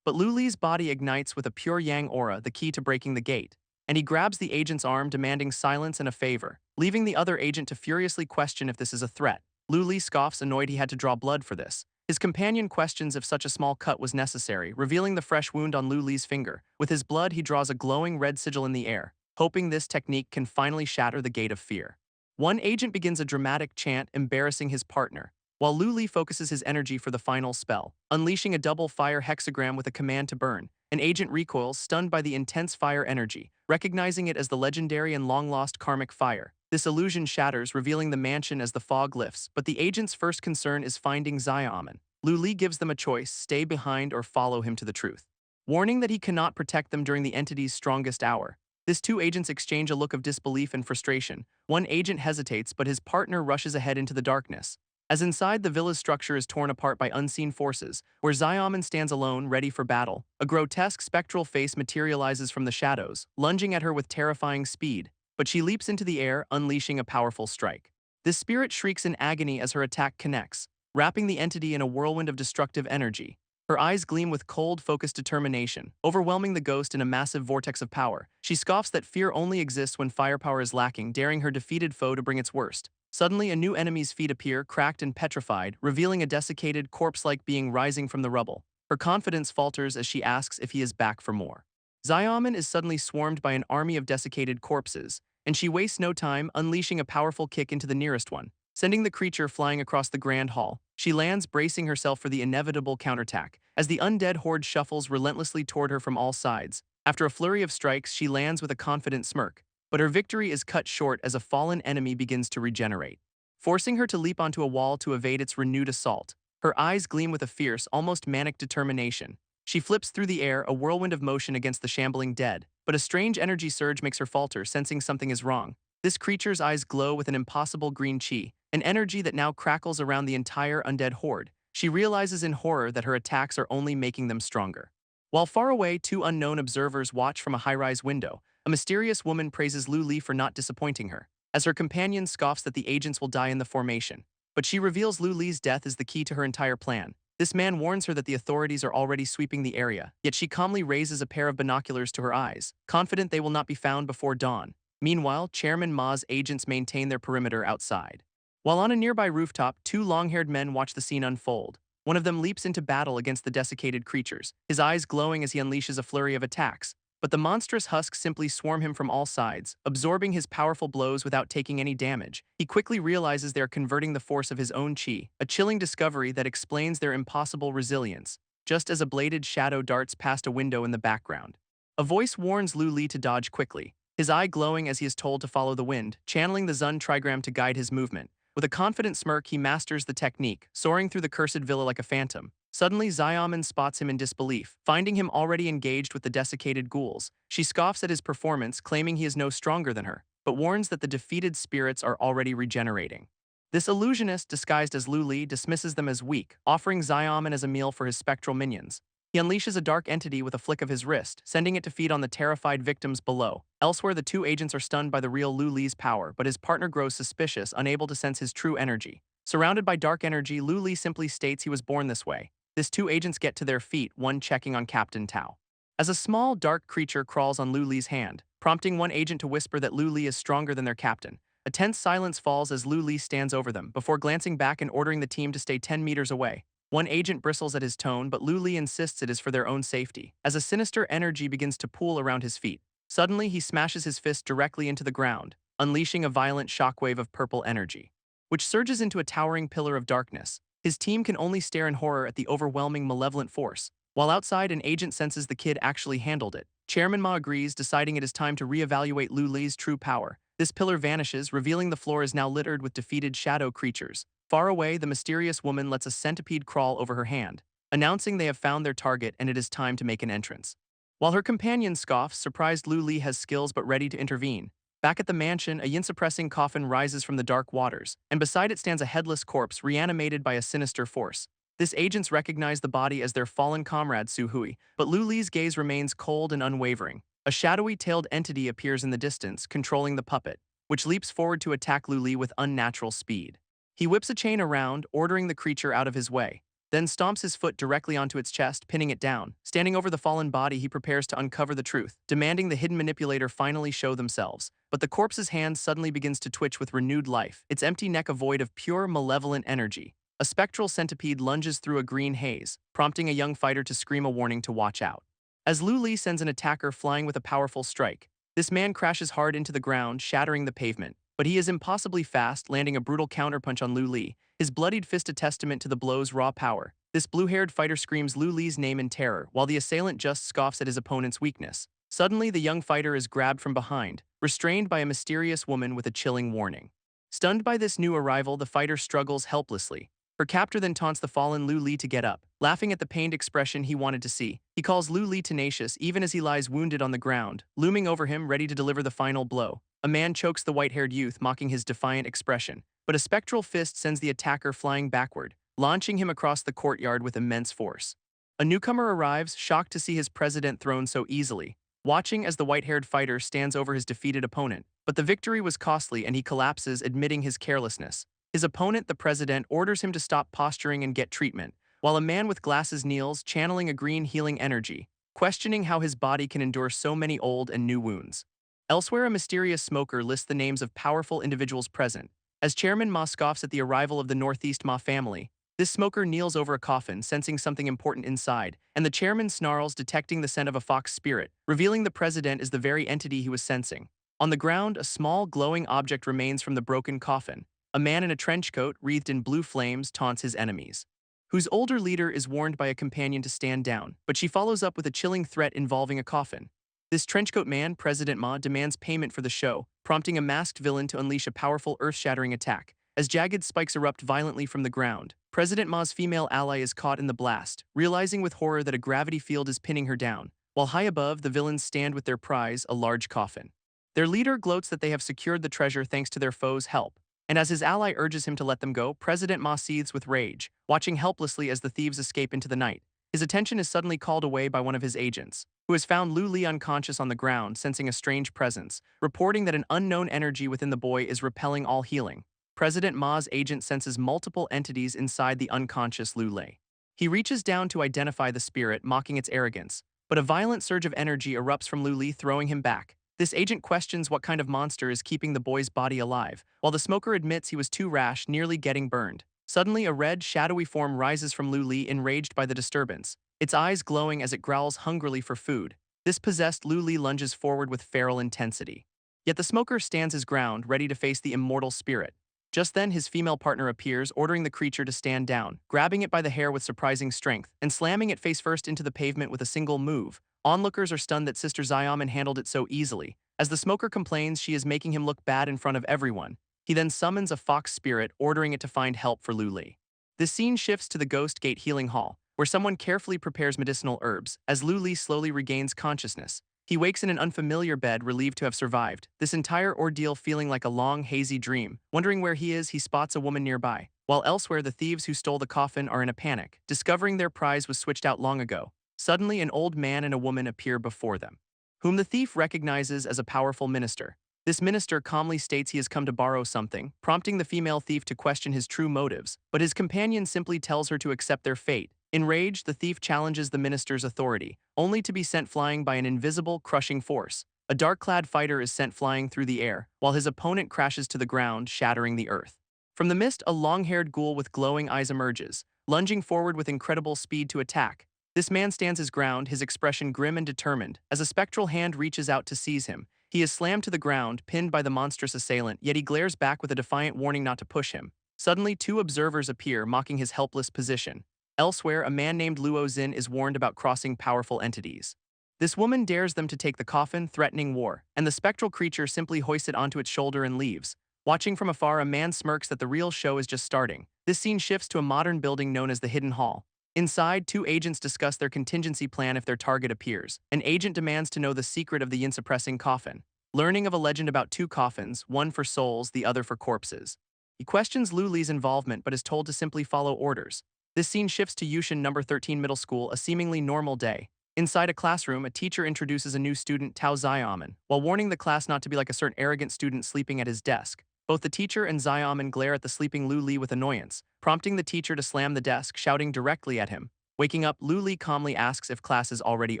But Lu Li's body ignites with a pure yang aura, the key to breaking the gate, and he grabs the agent's arm, demanding silence and a favor, leaving the other agent to furiously question if this is a threat. Lu Li scoffs, annoyed he had to draw blood for this. His companion questions if such a small cut was necessary, revealing the fresh wound on Lu Li's finger. With his blood, he draws a glowing red sigil in the air, hoping this technique can finally shatter the gate of fear. One agent begins a dramatic chant, embarrassing his partner, while Lu Li focuses his energy for the final spell, unleashing a double fire hexagram with a command to burn. An agent recoils, stunned by the intense fire energy, recognizing it as the legendary and long-lost karmic fire. This illusion shatters, revealing the mansion as the fog lifts, but the agent's first concern is finding Xiaoman. Lu Li gives them a choice: stay behind or follow him to the truth, warning that he cannot protect them during the entity's strongest hour. These two agents exchange a look of disbelief and frustration. One agent hesitates, but his partner rushes ahead into the darkness. As inside, the villa's structure is torn apart by unseen forces, where Xiaoman stands alone, ready for battle. A grotesque, spectral face materializes from the shadows, lunging at her with terrifying speed, but she leaps into the air, unleashing a powerful strike. The spirit shrieks in agony as her attack connects, wrapping the entity in a whirlwind of destructive energy. Her eyes gleam with cold, focused determination, overwhelming the ghost in a massive vortex of power. She scoffs that fear only exists when firepower is lacking, daring her defeated foe to bring its worst. Suddenly, a new enemy's feet appear, cracked and petrified, revealing a desiccated, corpse-like being rising from the rubble. Her confidence falters as she asks if he is back for more. Xiaoman is suddenly swarmed by an army of desiccated corpses, and she wastes no time, unleashing a powerful kick into the nearest one, sending the creature flying across the grand hall. She lands, bracing herself for the inevitable counterattack, as the undead horde shuffles relentlessly toward her from all sides. After a flurry of strikes, she lands with a confident smirk, but her victory is cut short as a fallen enemy begins to regenerate, forcing her to leap onto a wall to evade its renewed assault. Her eyes gleam with a fierce, almost manic determination. She flips through the air, a whirlwind of motion against the shambling dead, but a strange energy surge makes her falter, sensing something is wrong. This creature's eyes glow with an impossible green chi, an energy that now crackles around the entire undead horde. She realizes in horror that her attacks are only making them stronger. While far away, two unknown observers watch from a high-rise window. A mysterious woman praises Lu Li for not disappointing her, as her companion scoffs that the agents will die in the formation. But she reveals Lu Li's death is the key to her entire plan. This man warns her that the authorities are already sweeping the area, yet she calmly raises a pair of binoculars to her eyes, confident they will not be found before dawn. Meanwhile, Chairman Ma's agents maintain their perimeter outside. While on a nearby rooftop, two long-haired men watch the scene unfold. One of them leaps into battle against the desiccated creatures, his eyes glowing as he unleashes a flurry of attacks. But the monstrous husks simply swarm him from all sides, absorbing his powerful blows without taking any damage. He quickly realizes they are converting the force of his own chi, a chilling discovery that explains their impossible resilience, just as a bladed shadow darts past a window in the background. A voice warns Lu Li to dodge quickly, his eye glowing as he is told to follow the wind, channeling the Zun trigram to guide his movement. With a confident smirk, he masters the technique, soaring through the cursed villa like a phantom. Suddenly, Xiaoman spots him in disbelief, finding him already engaged with the desiccated ghouls. She scoffs at his performance, claiming he is no stronger than her, but warns that the defeated spirits are already regenerating. This illusionist, disguised as Lu Li, dismisses them as weak, offering Xiaoman as a meal for his spectral minions. He unleashes a dark entity with a flick of his wrist, sending it to feed on the terrified victims below. Elsewhere, the two agents are stunned by the real Lu Li's power, but his partner grows suspicious, unable to sense his true energy. Surrounded by dark energy, Lu Li simply states he was born this way. These two agents get to their feet, one checking on Captain Tao, as a small, dark creature crawls on Lu Li's hand, prompting one agent to whisper that Lu Li is stronger than their captain. A tense silence falls as Lu Li stands over them, before glancing back and ordering the team to stay 10 meters away. One agent bristles at his tone, but Lu Li insists it is for their own safety, as a sinister energy begins to pool around his feet. Suddenly, he smashes his fist directly into the ground, unleashing a violent shockwave of purple energy, which surges into a towering pillar of darkness. His team can only stare in horror at the overwhelming malevolent force. While outside, an agent senses the kid actually handled it. Chairman Ma agrees, deciding it is time to reevaluate Lu Li's true power. This pillar vanishes, revealing the floor is now littered with defeated shadow creatures. Far away, the mysterious woman lets a centipede crawl over her hand, announcing they have found their target and it is time to make an entrance. While her companion scoffs, surprised Lu Li has skills but ready to intervene. Back at the mansion, a yin-suppressing coffin rises from the dark waters, and beside it stands a headless corpse reanimated by a sinister force. This agents recognize the body as their fallen comrade Su Hui, but Lu Li's gaze remains cold and unwavering. A shadowy tailed entity appears in the distance, controlling the puppet. which leaps forward to attack Lu Li with unnatural speed. He whips a chain around, ordering the creature out of his way, then stomps his foot directly onto its chest, pinning it down. Standing over the fallen body, he prepares to uncover the truth, demanding the hidden manipulator finally show themselves. But the corpse's hand suddenly begins to twitch with renewed life, its empty neck a void of pure, malevolent energy. A spectral centipede lunges through a green haze, prompting a young fighter to scream a warning to watch out. As Lu Li sends an attacker flying with a powerful strike, this man crashes hard into the ground, shattering the pavement. But he is impossibly fast, landing a brutal counterpunch on Lu Li, his bloodied fist a testament to the blow's raw power. This blue-haired fighter screams Lu Li's name in terror, while the assailant just scoffs at his opponent's weakness. Suddenly, the young fighter is grabbed from behind, restrained by a mysterious woman with a chilling warning. Stunned by this new arrival, the fighter struggles helplessly. Her captor then taunts the fallen Lu Li to get up, laughing at the pained expression he wanted to see. He calls Lu Li tenacious even as he lies wounded on the ground, looming over him ready to deliver the final blow. A man chokes the white-haired youth, mocking his defiant expression, but a spectral fist sends the attacker flying backward, launching him across the courtyard with immense force. A newcomer arrives, shocked to see his president thrown so easily, watching as the white-haired fighter stands over his defeated opponent. But the victory was costly and he collapses, admitting his carelessness. His opponent, the president, orders him to stop posturing and get treatment, while a man with glasses kneels, channeling a green healing energy, questioning how his body can endure so many old and new wounds. Elsewhere, a mysterious smoker lists the names of powerful individuals present. As Chairman Ma scoffs at the arrival of the Northeast Ma family, this smoker kneels over a coffin, sensing something important inside, and the chairman snarls, detecting the scent of a fox spirit, revealing the president is the very entity he was sensing. On the ground, a small, glowing object remains from the broken coffin. A man in a trench coat, wreathed in blue flames, taunts his enemies, whose older leader is warned by a companion to stand down, but she follows up with a chilling threat involving a coffin. This trenchcoat man, President Ma, demands payment for the show, prompting a masked villain to unleash a powerful earth-shattering attack. As jagged spikes erupt violently from the ground, President Ma's female ally is caught in the blast, realizing with horror that a gravity field is pinning her down, while high above, the villains stand with their prize, a large coffin. Their leader gloats that they have secured the treasure thanks to their foe's help, and as his ally urges him to let them go, President Ma seethes with rage, watching helplessly as the thieves escape into the night. His attention is suddenly called away by one of his agents, who has found Lu Li unconscious on the ground, sensing a strange presence, reporting that an unknown energy within the boy is repelling all healing. President Ma's agent senses multiple entities inside the unconscious Lu Li. He reaches down to identify the spirit, mocking its arrogance, but a violent surge of energy erupts from Lu Li, throwing him back. This agent questions what kind of monster is keeping the boy's body alive, while the smoker admits he was too rash, nearly getting burned. Suddenly, a red, shadowy form rises from Lu Li, enraged by the disturbance, its eyes glowing as it growls hungrily for food. This possessed Lu Li lunges forward with feral intensity. Yet the smoker stands his ground, ready to face the immortal spirit. Just then, his female partner appears, ordering the creature to stand down, grabbing it by the hair with surprising strength, and slamming it face first into the pavement with a single move. Onlookers are stunned that Sister Xiaoman handled it so easily. As the smoker complains she is making him look bad in front of everyone, he then summons a fox spirit, ordering it to find help for Lu Li. This scene shifts to the Ghost Gate Healing Hall, where someone carefully prepares medicinal herbs. As Lu Li slowly regains consciousness, he wakes in an unfamiliar bed, relieved to have survived this entire ordeal, feeling like a long, hazy dream. Wondering where he is, he spots a woman nearby, while elsewhere the thieves who stole the coffin are in a panic, discovering their prize was switched out long ago. Suddenly, an old man and a woman appear before them, whom the thief recognizes as a powerful minister. This minister calmly states he has come to borrow something, prompting the female thief to question his true motives, but his companion simply tells her to accept their fate. Enraged, the thief challenges the minister's authority, only to be sent flying by an invisible, crushing force. A dark-clad fighter is sent flying through the air, while his opponent crashes to the ground, shattering the earth. From the mist, a long-haired ghoul with glowing eyes emerges, lunging forward with incredible speed to attack. This man stands his ground, his expression grim and determined. As a spectral hand reaches out to seize him, he is slammed to the ground, pinned by the monstrous assailant, yet he glares back with a defiant warning not to push him. Suddenly, two observers appear, mocking his helpless position. Elsewhere, a man named Luo Xin is warned about crossing powerful entities. This woman dares them to take the coffin, threatening war, and the spectral creature simply hoists it onto its shoulder and leaves. Watching from afar, a man smirks that the real show is just starting. This scene shifts to a modern building known as the Hidden Hall. Inside, two agents discuss their contingency plan if their target appears. An agent demands to know the secret of the yin-suppressing coffin, learning of a legend about two coffins, one for souls, the other for corpses. He questions Lu Li's involvement but is told to simply follow orders. This scene shifts to Yushin No. 13 Middle School, a seemingly normal day. Inside a classroom, a teacher introduces a new student, Tao Xiaoman, while warning the class not to be like a certain arrogant student sleeping at his desk. Both the teacher and Xiaoman glare at the sleeping Lu Li with annoyance, prompting the teacher to slam the desk, shouting directly at him. Waking up, Lu Li calmly asks if class is already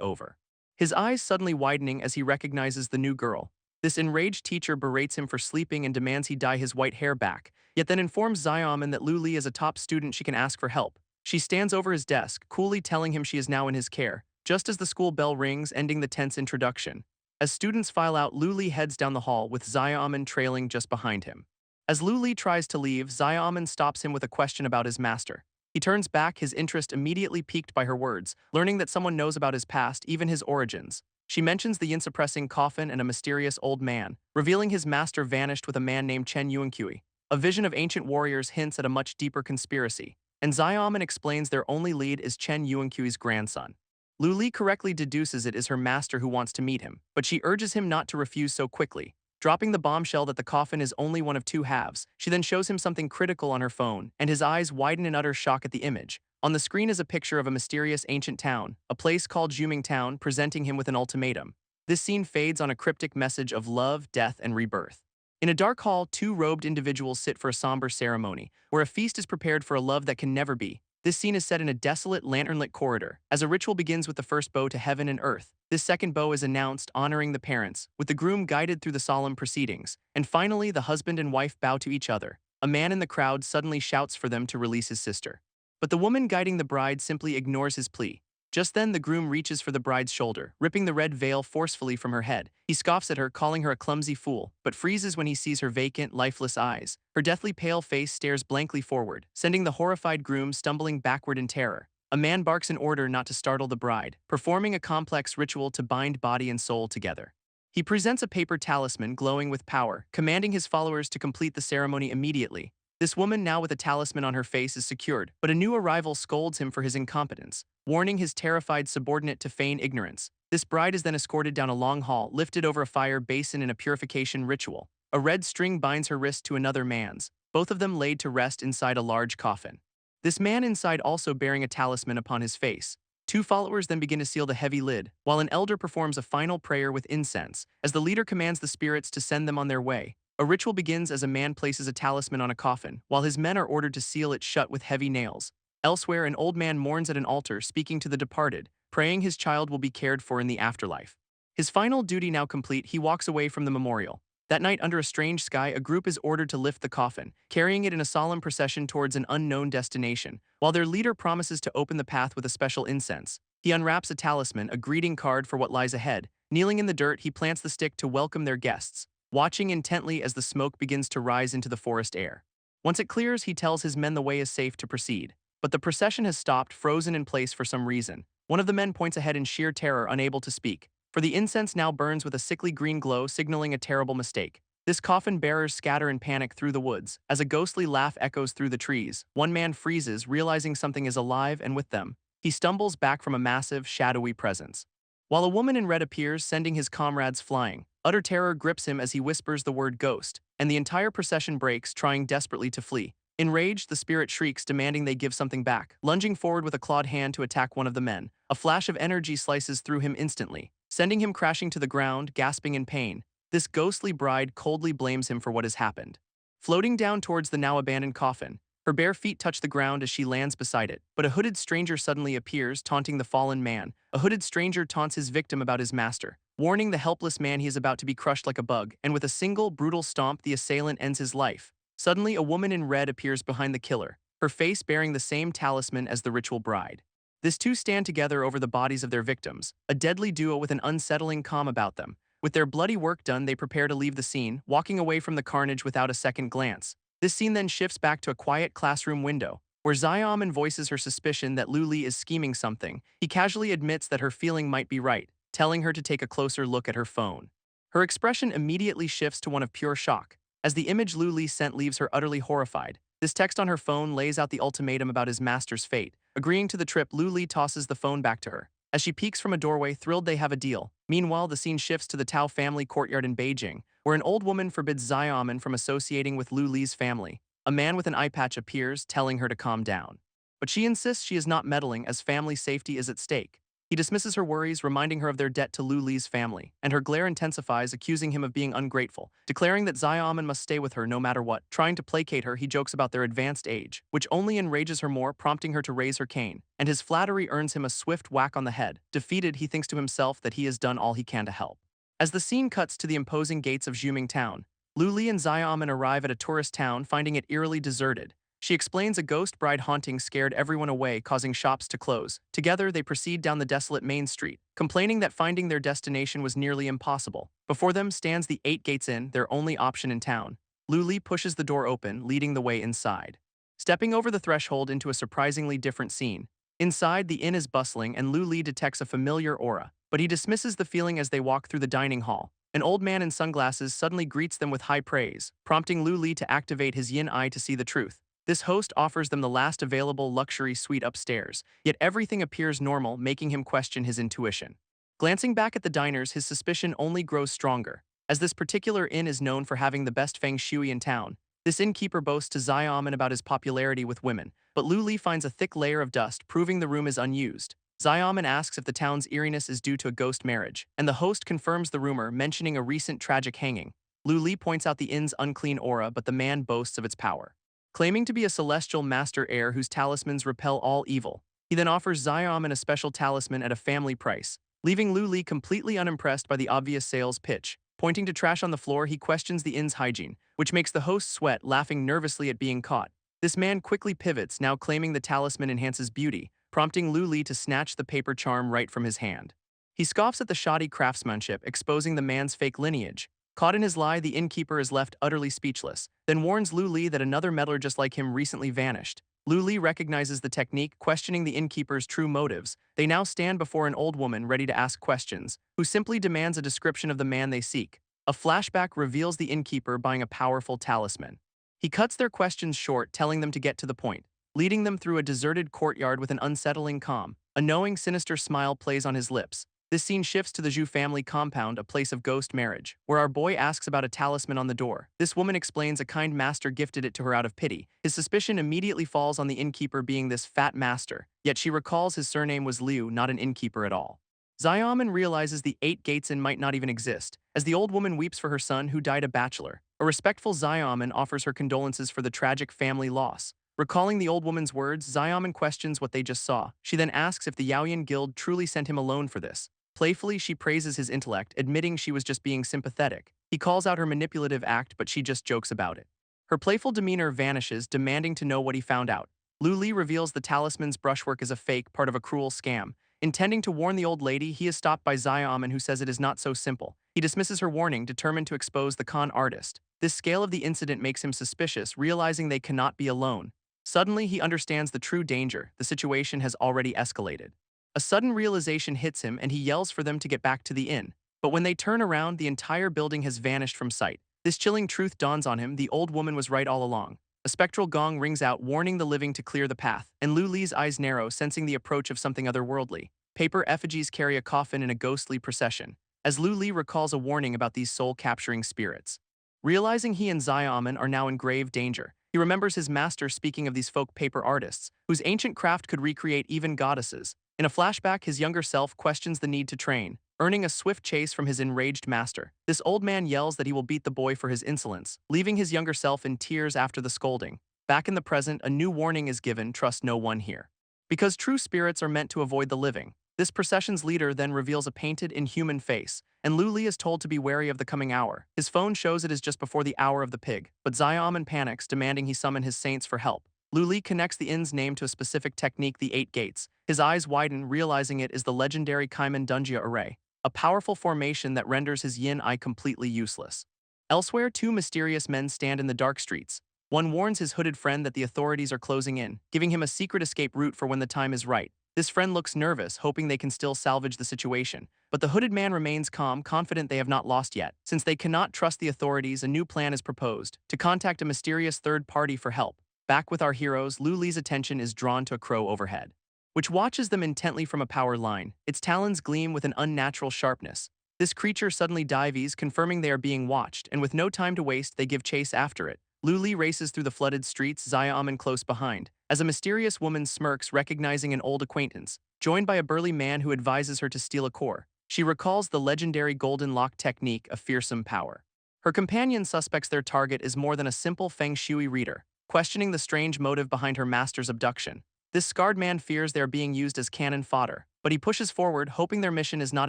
over. His eyes suddenly widening as he recognizes the new girl. This enraged teacher berates him for sleeping and demands he dye his white hair back, yet then informs Xiaoman that Lu Li is a top student she can ask for help. She stands over his desk, coolly telling him she is now in his care, just as the school bell rings, ending the tense introduction. As students file out, Lu Li heads down the hall with Xiaoman trailing just behind him. As Lu Li tries to leave, Xiaoman stops him with a question about his master. He turns back, his interest immediately piqued by her words, learning that someone knows about his past, even his origins. She mentions the yin-suppressing Coffin and a mysterious old man, revealing his master vanished with a man named Chen Yuankui. A vision of ancient warriors hints at a much deeper conspiracy, and Xiaoman explains their only lead is Chen Yuankui's grandson. Lu Li correctly deduces it is her master who wants to meet him, but she urges him not to refuse so quickly. Dropping the bombshell that the coffin is only one of two halves, she then shows him something critical on her phone, and his eyes widen in utter shock at the image. On the screen is a picture of a mysterious ancient town, a place called Juming Town, presenting him with an ultimatum. This scene fades on a cryptic message of love, death, and rebirth. In a dark hall, two robed individuals sit for a somber ceremony, where a feast is prepared for a love that can never be. This scene is set in a desolate, lantern-lit corridor, as a ritual begins with the first bow to heaven and earth. This second bow is announced, honoring the parents, with the groom guided through the solemn proceedings. And finally, the husband and wife bow to each other. A man in the crowd suddenly shouts for them to release his sister. But the woman guiding the bride simply ignores his plea. Just then, the groom reaches for the bride's shoulder, ripping the red veil forcefully from her head. He scoffs at her, calling her a clumsy fool, but freezes when he sees her vacant, lifeless eyes. Her deathly pale face stares blankly forward, sending the horrified groom stumbling backward in terror. A man barks an order not to startle the bride, performing a complex ritual to bind body and soul together. He presents a paper talisman glowing with power, commanding his followers to complete the ceremony immediately. This woman, now with a talisman on her face, is secured, but a new arrival scolds him for his incompetence, warning his terrified subordinate to feign ignorance. This bride is then escorted down a long hall, lifted over a fire basin in a purification ritual. A red string binds her wrist to another man's, both of them laid to rest inside a large coffin. This man inside also bearing a talisman upon his face. Two followers then begin to seal the heavy lid, while an elder performs a final prayer with incense, as the leader commands the spirits to send them on their way. A ritual begins as a man places a talisman on a coffin, while his men are ordered to seal it shut with heavy nails. Elsewhere, an old man mourns at an altar, speaking to the departed, praying his child will be cared for in the afterlife. His final duty now complete, he walks away from the memorial. That night, under a strange sky, a group is ordered to lift the coffin, carrying it in a solemn procession towards an unknown destination, while their leader promises to open the path with a special incense. He unwraps a talisman, a greeting card for what lies ahead. Kneeling in the dirt, he plants the stick to welcome their guests, watching intently as the smoke begins to rise into the forest air. Once it clears, he tells his men the way is safe to proceed. But the procession has stopped, frozen in place for some reason. One of the men points ahead in sheer terror, unable to speak, for the incense now burns with a sickly green glow, signaling a terrible mistake. This coffin bearers scatter in panic through the woods. As a ghostly laugh echoes through the trees, one man freezes, realizing something is alive and with them. He stumbles back from a massive, shadowy presence, while a woman in red appears, sending his comrades flying. Utter terror grips him as he whispers the word ghost, and the entire procession breaks, trying desperately to flee. Enraged, the spirit shrieks, demanding they give something back. Lunging forward with a clawed hand to attack one of the men, a flash of energy slices through him instantly, sending him crashing to the ground, gasping in pain. This ghostly bride coldly blames him for what has happened. Floating down towards the now abandoned coffin, her bare feet touch the ground as she lands beside it, but a hooded stranger suddenly appears, taunting the fallen man. A hooded stranger taunts his victim about his master, warning the helpless man he is about to be crushed like a bug, and with a single, brutal stomp, the assailant ends his life. Suddenly, a woman in red appears behind the killer, her face bearing the same talisman as the ritual bride. These two stand together over the bodies of their victims, a deadly duo with an unsettling calm about them. With their bloody work done, they prepare to leave the scene, walking away from the carnage without a second glance. This scene then shifts back to a quiet classroom window, where Xiaoman voices her suspicion that Lu Li is scheming something. He casually admits that her feeling might be right, telling her to take a closer look at her phone. Her expression immediately shifts to one of pure shock, as the image Lu Li sent leaves her utterly horrified. This text on her phone lays out the ultimatum about his master's fate. Agreeing to the trip, Lu Li tosses the phone back to her. As she peeks from a doorway, thrilled they have a deal. Meanwhile, the scene shifts to the Tao family courtyard in Beijing, where an old woman forbids Xiaoman from associating with Lu Li's family. A man with an eye patch appears, telling her to calm down. But she insists she is not meddling, as family safety is at stake. He dismisses her worries, reminding her of their debt to Lu Li's family, and her glare intensifies, accusing him of being ungrateful, declaring that Xiaoman must stay with her no matter what. Trying to placate her, he jokes about their advanced age, which only enrages her more, prompting her to raise her cane, and his flattery earns him a swift whack on the head. Defeated, he thinks to himself that he has done all he can to help. As the scene cuts to the imposing gates of Juming Town, Lu Li and Xiaoman arrive at a tourist town, finding it eerily deserted. She explains a ghost bride haunting scared everyone away, causing shops to close. Together, they proceed down the desolate main street, complaining that finding their destination was nearly impossible. Before them stands the 8 Gates Inn, their only option in town. Lu Li pushes the door open, leading the way inside. Stepping over the threshold into a surprisingly different scene. Inside, the inn is bustling, and Lu Li detects a familiar aura, but he dismisses the feeling as they walk through the dining hall. An old man in sunglasses suddenly greets them with high praise, prompting Lu Li to activate his yin eye to see the truth. This host offers them the last available luxury suite upstairs, yet everything appears normal, making him question his intuition. Glancing back at the diners, his suspicion only grows stronger. As this particular inn is known for having the best feng shui in town, this innkeeper boasts to Xiaoman about his popularity with women, but Lu Li finds a thick layer of dust, proving the room is unused. Xiaoman asks if the town's eeriness is due to a ghost marriage, and the host confirms the rumor, mentioning a recent tragic hanging. Lu Li points out the inn's unclean aura, but the man boasts of its power. Claiming to be a celestial master heir whose talismans repel all evil, he then offers Xiaoman a special talisman at a family price, leaving Lu Li completely unimpressed by the obvious sales pitch. Pointing to trash on the floor, he questions the inn's hygiene, which makes the host sweat, laughing nervously at being caught. This man quickly pivots, now claiming the talisman enhances beauty, prompting Lu Li to snatch the paper charm right from his hand. He scoffs at the shoddy craftsmanship, exposing the man's fake lineage. Caught in his lie, the innkeeper is left utterly speechless, then warns Lu Li that another meddler just like him recently vanished. Lu Li recognizes the technique, questioning the innkeeper's true motives. They now stand before an old woman ready to ask questions, who simply demands a description of the man they seek. A flashback reveals the innkeeper buying a powerful talisman. He cuts their questions short, telling them to get to the point, leading them through a deserted courtyard with an unsettling calm. A knowing, sinister smile plays on his lips. This scene shifts to the Zhu family compound, a place of ghost marriage, where our boy asks about a talisman on the door. This woman explains a kind master gifted it to her out of pity. His suspicion immediately falls on the innkeeper being this fat master, yet she recalls his surname was Liu, not an innkeeper at all. Xiaoman realizes the 8 Gates Inn might not even exist, as the old woman weeps for her son who died a bachelor. A respectful Xiaoman offers her condolences for the tragic family loss. Recalling the old woman's words, Xiaoman questions what they just saw. She then asks if the Yaoyan Guild truly sent him alone for this. Playfully, she praises his intellect, admitting she was just being sympathetic. He calls out her manipulative act, but she just jokes about it. Her playful demeanor vanishes, demanding to know what he found out. Lu Li reveals the talisman's brushwork is a fake, part of a cruel scam. Intending to warn the old lady, he is stopped by Xiaoman, who says it is not so simple. He dismisses her warning, determined to expose the con artist. This scale of the incident makes him suspicious, realizing they cannot be alone. Suddenly, he understands the true danger. The situation has already escalated. A sudden realization hits him, and he yells for them to get back to the inn. But when they turn around, the entire building has vanished from sight. This chilling truth dawns on him: the old woman was right all along. A spectral gong rings out, warning the living to clear the path, and Lu Li's eyes narrow, sensing the approach of something otherworldly. Paper effigies carry a coffin in a ghostly procession, as Lu Li recalls a warning about these soul-capturing spirits. Realizing he and Xiaoman are now in grave danger, he remembers his master speaking of these folk paper artists, whose ancient craft could recreate even goddesses. In a flashback, his younger self questions the need to train, earning a swift chase from his enraged master. This old man yells that he will beat the boy for his insolence, leaving his younger self in tears after the scolding. Back in the present, a new warning is given: trust no one here. Because true spirits are meant to avoid the living. This procession's leader then reveals a painted, inhuman face, and Lu Li is told to be wary of the coming hour. His phone shows it is just before the hour of the pig, but Xiaoman panics, demanding he summon his saints for help. Lu Li connects the inn's name to a specific technique, the 8 Gates. His eyes widen, realizing it is the legendary Kaiman Dunjia array, a powerful formation that renders his yin eye completely useless. Elsewhere, 2 mysterious men stand in the dark streets. One warns his hooded friend that the authorities are closing in, giving him a secret escape route for when the time is right. This friend looks nervous, hoping they can still salvage the situation. But the hooded man remains calm, confident they have not lost yet. Since they cannot trust the authorities, a new plan is proposed: to contact a mysterious third party for help. Back with our heroes, Lu Li's attention is drawn to a crow overhead, which watches them intently from a power line. Its talons gleam with an unnatural sharpness. This creature suddenly dives, confirming they are being watched, and with no time to waste, they give chase after it. Lu Li races through the flooded streets, Xiaoman close behind. as a mysterious woman smirks, recognizing an old acquaintance. Joined by a burly man who advises her to steal a core, she recalls the legendary golden lock technique of fearsome power. Her companion suspects their target is more than a simple feng shui reader, questioning the strange motive behind her master's abduction. This scarred man fears they are being used as cannon fodder, but he pushes forward, hoping their mission is not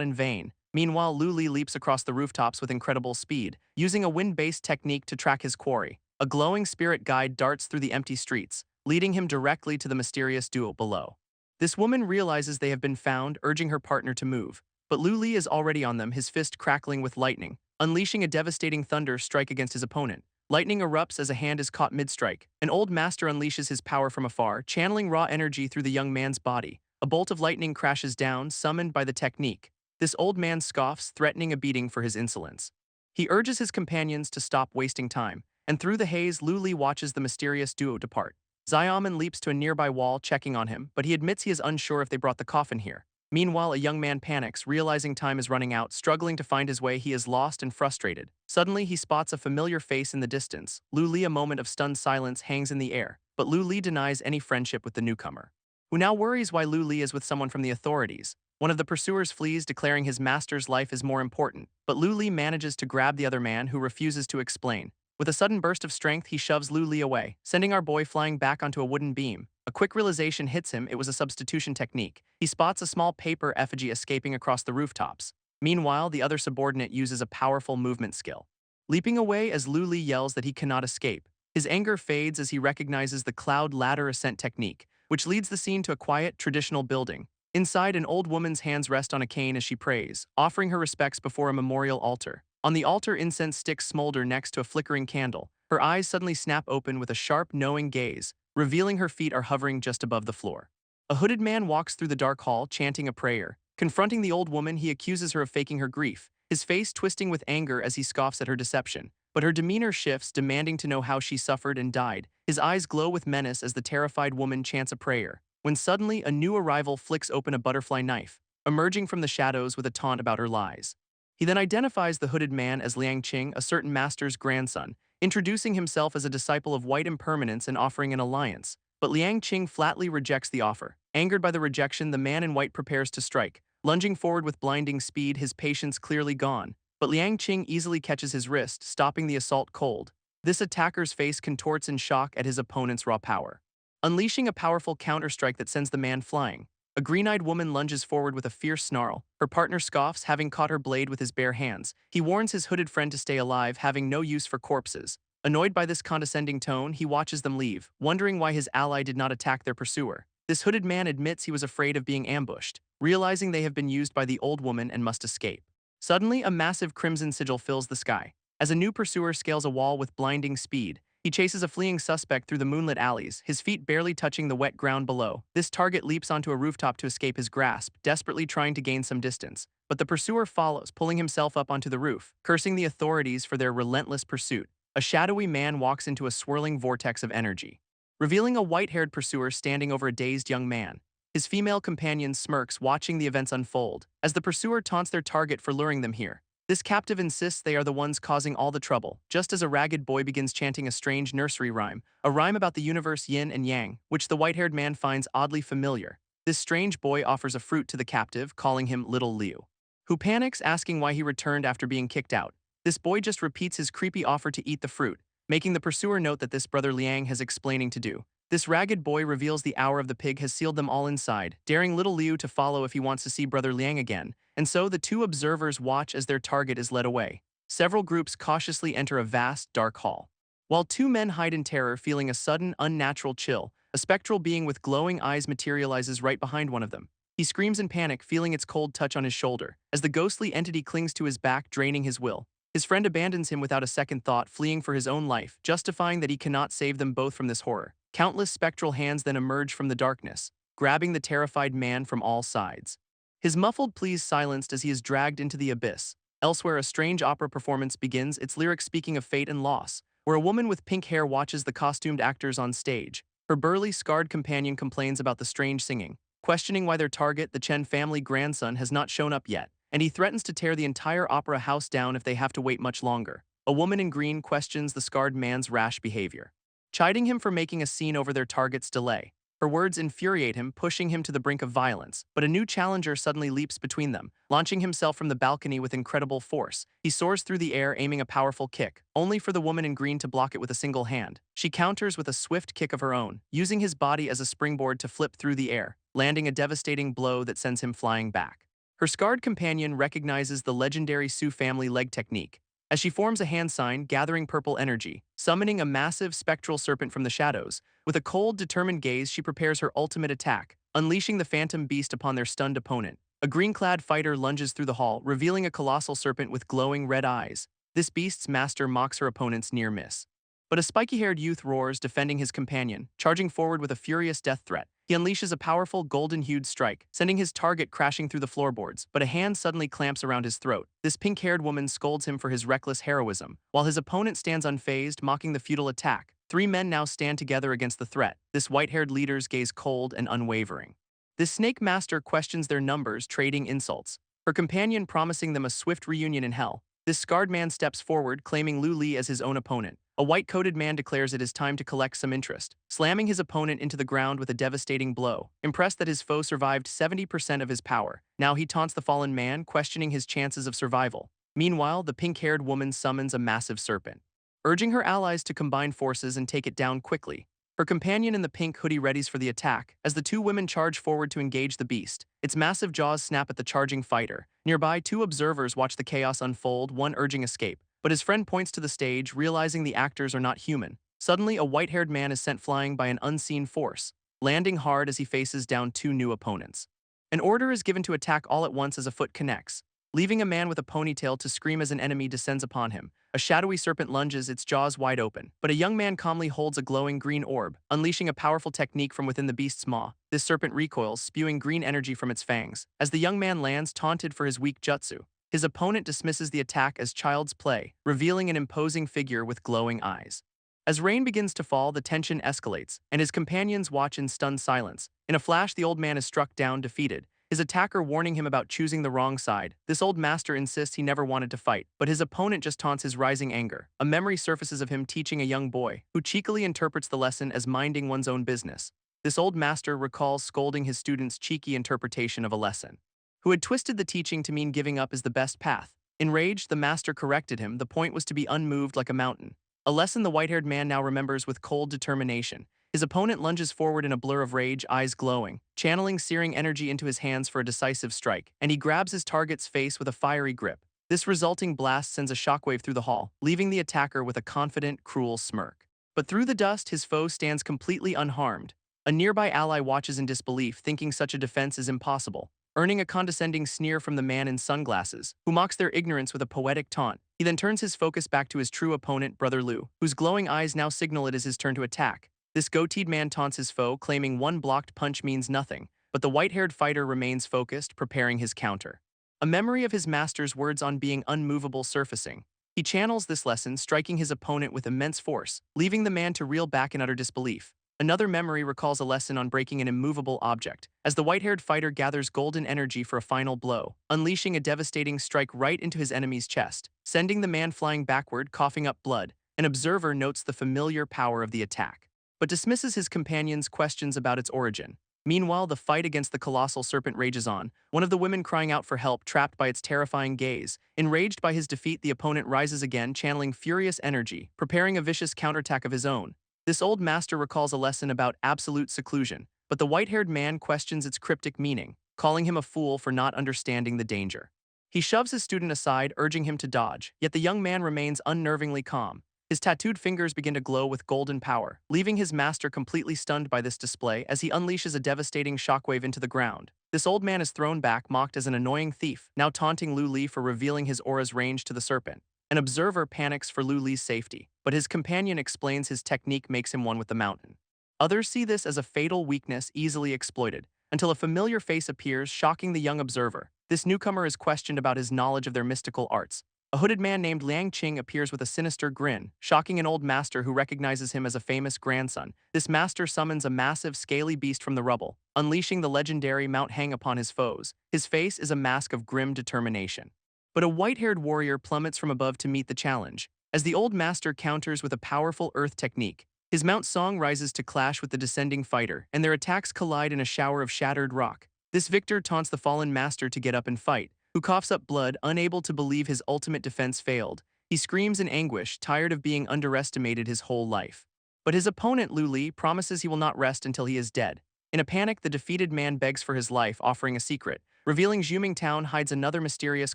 in vain. Meanwhile, Lu Li leaps across the rooftops with incredible speed, using a wind-based technique to track his quarry. A glowing spirit guide darts through the empty streets, leading him directly to the mysterious duo below. This woman realizes they have been found, urging her partner to move, but Lu Li is already on them, his fist crackling with lightning, unleashing a devastating thunder strike against his opponent. Lightning erupts as a hand is caught mid-strike. An old master unleashes his power from afar, channeling raw energy through the young man's body. A bolt of lightning crashes down, summoned by the technique. This old man scoffs, threatening a beating for his insolence. He urges his companions to stop wasting time, and through the haze, Lu Li watches the mysterious duo depart. Xiaoman leaps to a nearby wall, checking on him, but he admits he is unsure if they brought the coffin here. Meanwhile, a young man panics, realizing time is running out. Struggling to find his way, he is lost and frustrated. Suddenly, he spots a familiar face in the distance. Lu Li. A moment of stunned silence hangs in the air, but Lu Li denies any friendship with the newcomer, who now worries why Lu Li is with someone from the authorities. One of the pursuers flees, declaring his master's life is more important, but Lu Li manages to grab the other man, who refuses to explain. With a sudden burst of strength, he shoves Lu Li away, sending our boy flying back onto a wooden beam. A quick realization hits him, it was a substitution technique. He spots a small paper effigy escaping across the rooftops. Meanwhile, the other subordinate uses a powerful movement skill, leaping away as Lu Li yells that he cannot escape. His anger fades as he recognizes the cloud ladder ascent technique, which leads the scene to a quiet, traditional building. Inside, an old woman's hands rest on a cane as she prays, offering her respects before a memorial altar. On the altar, incense sticks smolder next to a flickering candle. Her eyes suddenly snap open with a sharp, knowing gaze, revealing her feet are hovering just above the floor. A hooded man walks through the dark hall, chanting a prayer. Confronting the old woman, he accuses her of faking her grief, his face twisting with anger as he scoffs at her deception. But her demeanor shifts, demanding to know how she suffered and died. His eyes glow with menace as the terrified woman chants a prayer, when suddenly a new arrival flicks open a butterfly knife, emerging from the shadows with a taunt about her lies. He then identifies the hooded man as Liang Qing, a certain master's grandson, introducing himself as a disciple of white impermanence and offering an alliance. But Liang Qing flatly rejects the offer. Angered by the rejection, the man in white prepares to strike, lunging forward with blinding speed, his patience clearly gone. But Liang Qing easily catches his wrist, stopping the assault cold. This attacker's face contorts in shock at his opponent's raw power, unleashing a powerful counterstrike that sends the man flying. A green-eyed woman lunges forward with a fierce snarl. Her partner scoffs, having caught her blade with his bare hands. He warns his hooded friend to stay alive, having no use for corpses. Annoyed by this condescending tone, he watches them leave, wondering why his ally did not attack their pursuer. This hooded man admits he was afraid of being ambushed, realizing they have been used by the old woman and must escape. Suddenly, a massive crimson sigil fills the sky. As a new pursuer scales a wall with blinding speed, he chases a fleeing suspect through the moonlit alleys, his feet barely touching the wet ground below. This target leaps onto a rooftop to escape his grasp, desperately trying to gain some distance. But the pursuer follows, pulling himself up onto the roof, cursing the authorities for their relentless pursuit. A shadowy man walks into a swirling vortex of energy, revealing a white-haired pursuer standing over a dazed young man. His female companion smirks, watching the events unfold, as the pursuer taunts their target for luring them here. This captive insists they are the ones causing all the trouble, just as a ragged boy begins chanting a strange nursery rhyme, a rhyme about the universe yin and yang, which the white-haired man finds oddly familiar. This strange boy offers a fruit to the captive, calling him Little Liu, who panics, asking why he returned after being kicked out. This boy just repeats his creepy offer to eat the fruit, making the pursuer note that this brother Liang has explaining to do. This ragged boy reveals the hour of the pig has sealed them all inside, daring little Liu to follow if he wants to see brother Liang again, and so the two observers watch as their target is led away. Several groups cautiously enter a vast, dark hall, while two men hide in terror, feeling a sudden, unnatural chill. A spectral being with glowing eyes materializes right behind one of them. He screams in panic, feeling its cold touch on his shoulder, as the ghostly entity clings to his back, draining his will. His friend abandons him without a second thought, fleeing for his own life, justifying that he cannot save them both from this horror. Countless spectral hands then emerge from the darkness, grabbing the terrified man from all sides. His muffled pleas silenced as he is dragged into the abyss. Elsewhere, a strange opera performance begins, its lyrics speaking of fate and loss, where a woman with pink hair watches the costumed actors on stage. Her burly, scarred companion complains about the strange singing, questioning why their target, the Chen family grandson, has not shown up yet, and he threatens to tear the entire opera house down if they have to wait much longer. A woman in green questions the scarred man's rash behavior, chiding him for making a scene over their target's delay. Her words infuriate him, pushing him to the brink of violence, but a new challenger suddenly leaps between them, launching himself from the balcony with incredible force. He soars through the air, aiming a powerful kick, only for the woman in green to block it with a single hand. She counters with a swift kick of her own, using his body as a springboard to flip through the air, landing a devastating blow that sends him flying back. Her scarred companion recognizes the legendary Su family leg technique, as she forms a hand sign, gathering purple energy, summoning a massive spectral serpent from the shadows. With a cold, determined gaze, she prepares her ultimate attack, unleashing the phantom beast upon their stunned opponent. A green-clad fighter lunges through the hall, revealing a colossal serpent with glowing red eyes. This beast's master mocks her opponent's near miss. But a spiky-haired youth roars, defending his companion, charging forward with a furious death threat. He unleashes a powerful, golden-hued strike, sending his target crashing through the floorboards, but a hand suddenly clamps around his throat. This pink-haired woman scolds him for his reckless heroism, while his opponent stands unfazed, mocking the futile attack. Three men now stand together against the threat. This white-haired leader's gaze cold and unwavering. This snake master questions their numbers, trading insults. Her companion promising them a swift reunion in hell. This scarred man steps forward, claiming Lu Li as his own opponent. A white-coated man declares it is time to collect some interest, slamming his opponent into the ground with a devastating blow. Impressed that his foe survived 70% of his power, now he taunts the fallen man, questioning his chances of survival. Meanwhile, the pink-haired woman summons a massive serpent, urging her allies to combine forces and take it down quickly. Her companion in the pink hoodie readies for the attack, as the two women charge forward to engage the beast. Its massive jaws snap at the charging fighter. Nearby, two observers watch the chaos unfold, one urging escape, but his friend points to the stage, realizing the actors are not human. Suddenly, a white-haired man is sent flying by an unseen force, landing hard as he faces down two new opponents. An order is given to attack all at once as a foot connects, leaving a man with a ponytail to scream as an enemy descends upon him. A shadowy serpent lunges, its jaws wide open, but a young man calmly holds a glowing green orb, unleashing a powerful technique from within the beast's maw. This serpent recoils, spewing green energy from its fangs. As the young man lands, taunted for his weak jutsu, his opponent dismisses the attack as child's play, revealing an imposing figure with glowing eyes. As rain begins to fall, the tension escalates, and his companions watch in stunned silence. In a flash, the old man is struck down, defeated, his attacker warning him about choosing the wrong side. This old master insists he never wanted to fight, but his opponent just taunts his rising anger. A memory surfaces of him teaching a young boy, who cheekily interprets the lesson as minding one's own business. This old master recalls scolding his student's cheeky interpretation of a lesson, who had twisted the teaching to mean giving up is the best path. Enraged, the master corrected him. The point was to be unmoved like a mountain. A lesson the white-haired man now remembers with cold determination. His opponent lunges forward in a blur of rage, eyes glowing, channeling searing energy into his hands for a decisive strike, and he grabs his target's face with a fiery grip. This resulting blast sends a shockwave through the hall, leaving the attacker with a confident, cruel smirk. But through the dust, his foe stands completely unharmed. A nearby ally watches in disbelief, thinking such a defense is impossible, earning a condescending sneer from the man in sunglasses, who mocks their ignorance with a poetic taunt. He then turns his focus back to his true opponent, Brother Lu, whose glowing eyes now signal it is his turn to attack. This goateed man taunts his foe, claiming one blocked punch means nothing, but the white-haired fighter remains focused, preparing his counter. A memory of his master's words on being unmovable surfacing. He channels this lesson, striking his opponent with immense force, leaving the man to reel back in utter disbelief. Another memory recalls a lesson on breaking an immovable object, as the white-haired fighter gathers golden energy for a final blow, unleashing a devastating strike right into his enemy's chest, sending the man flying backward, coughing up blood. An observer notes the familiar power of the attack, but dismisses his companion's questions about its origin. Meanwhile, the fight against the colossal serpent rages on, one of the women crying out for help, trapped by its terrifying gaze. Enraged by his defeat, the opponent rises again, channeling furious energy, preparing a vicious counterattack of his own. This old master recalls a lesson about absolute seclusion, but the white-haired man questions its cryptic meaning, calling him a fool for not understanding the danger. He shoves his student aside, urging him to dodge, yet the young man remains unnervingly calm. His tattooed fingers begin to glow with golden power, leaving his master completely stunned by this display as he unleashes a devastating shockwave into the ground. This old man is thrown back, mocked as an annoying thief, now taunting Lu Li for revealing his aura's range to the serpent. An observer panics for Lu Li's safety, but his companion explains his technique makes him one with the mountain. Others see this as a fatal weakness easily exploited, until a familiar face appears, shocking the young observer. This newcomer is questioned about his knowledge of their mystical arts. A hooded man named Liang Qing appears with a sinister grin, shocking an old master who recognizes him as a famous grandson. This master summons a massive, scaly beast from the rubble, unleashing the legendary Mount Hang upon his foes. His face is a mask of grim determination. But a white-haired warrior plummets from above to meet the challenge. As the old master counters with a powerful earth technique, His mount Song rises to clash with the descending fighter, and their attacks collide in a shower of shattered rock. This victor taunts the fallen master to get up and fight, who coughs up blood, unable to believe his ultimate defense failed. He screams in anguish, tired of being underestimated his whole life. But his opponent, Lu Li, promises he will not rest until he is dead. In a panic, the defeated man begs for his life, offering a secret, revealing Juming Town hides another mysterious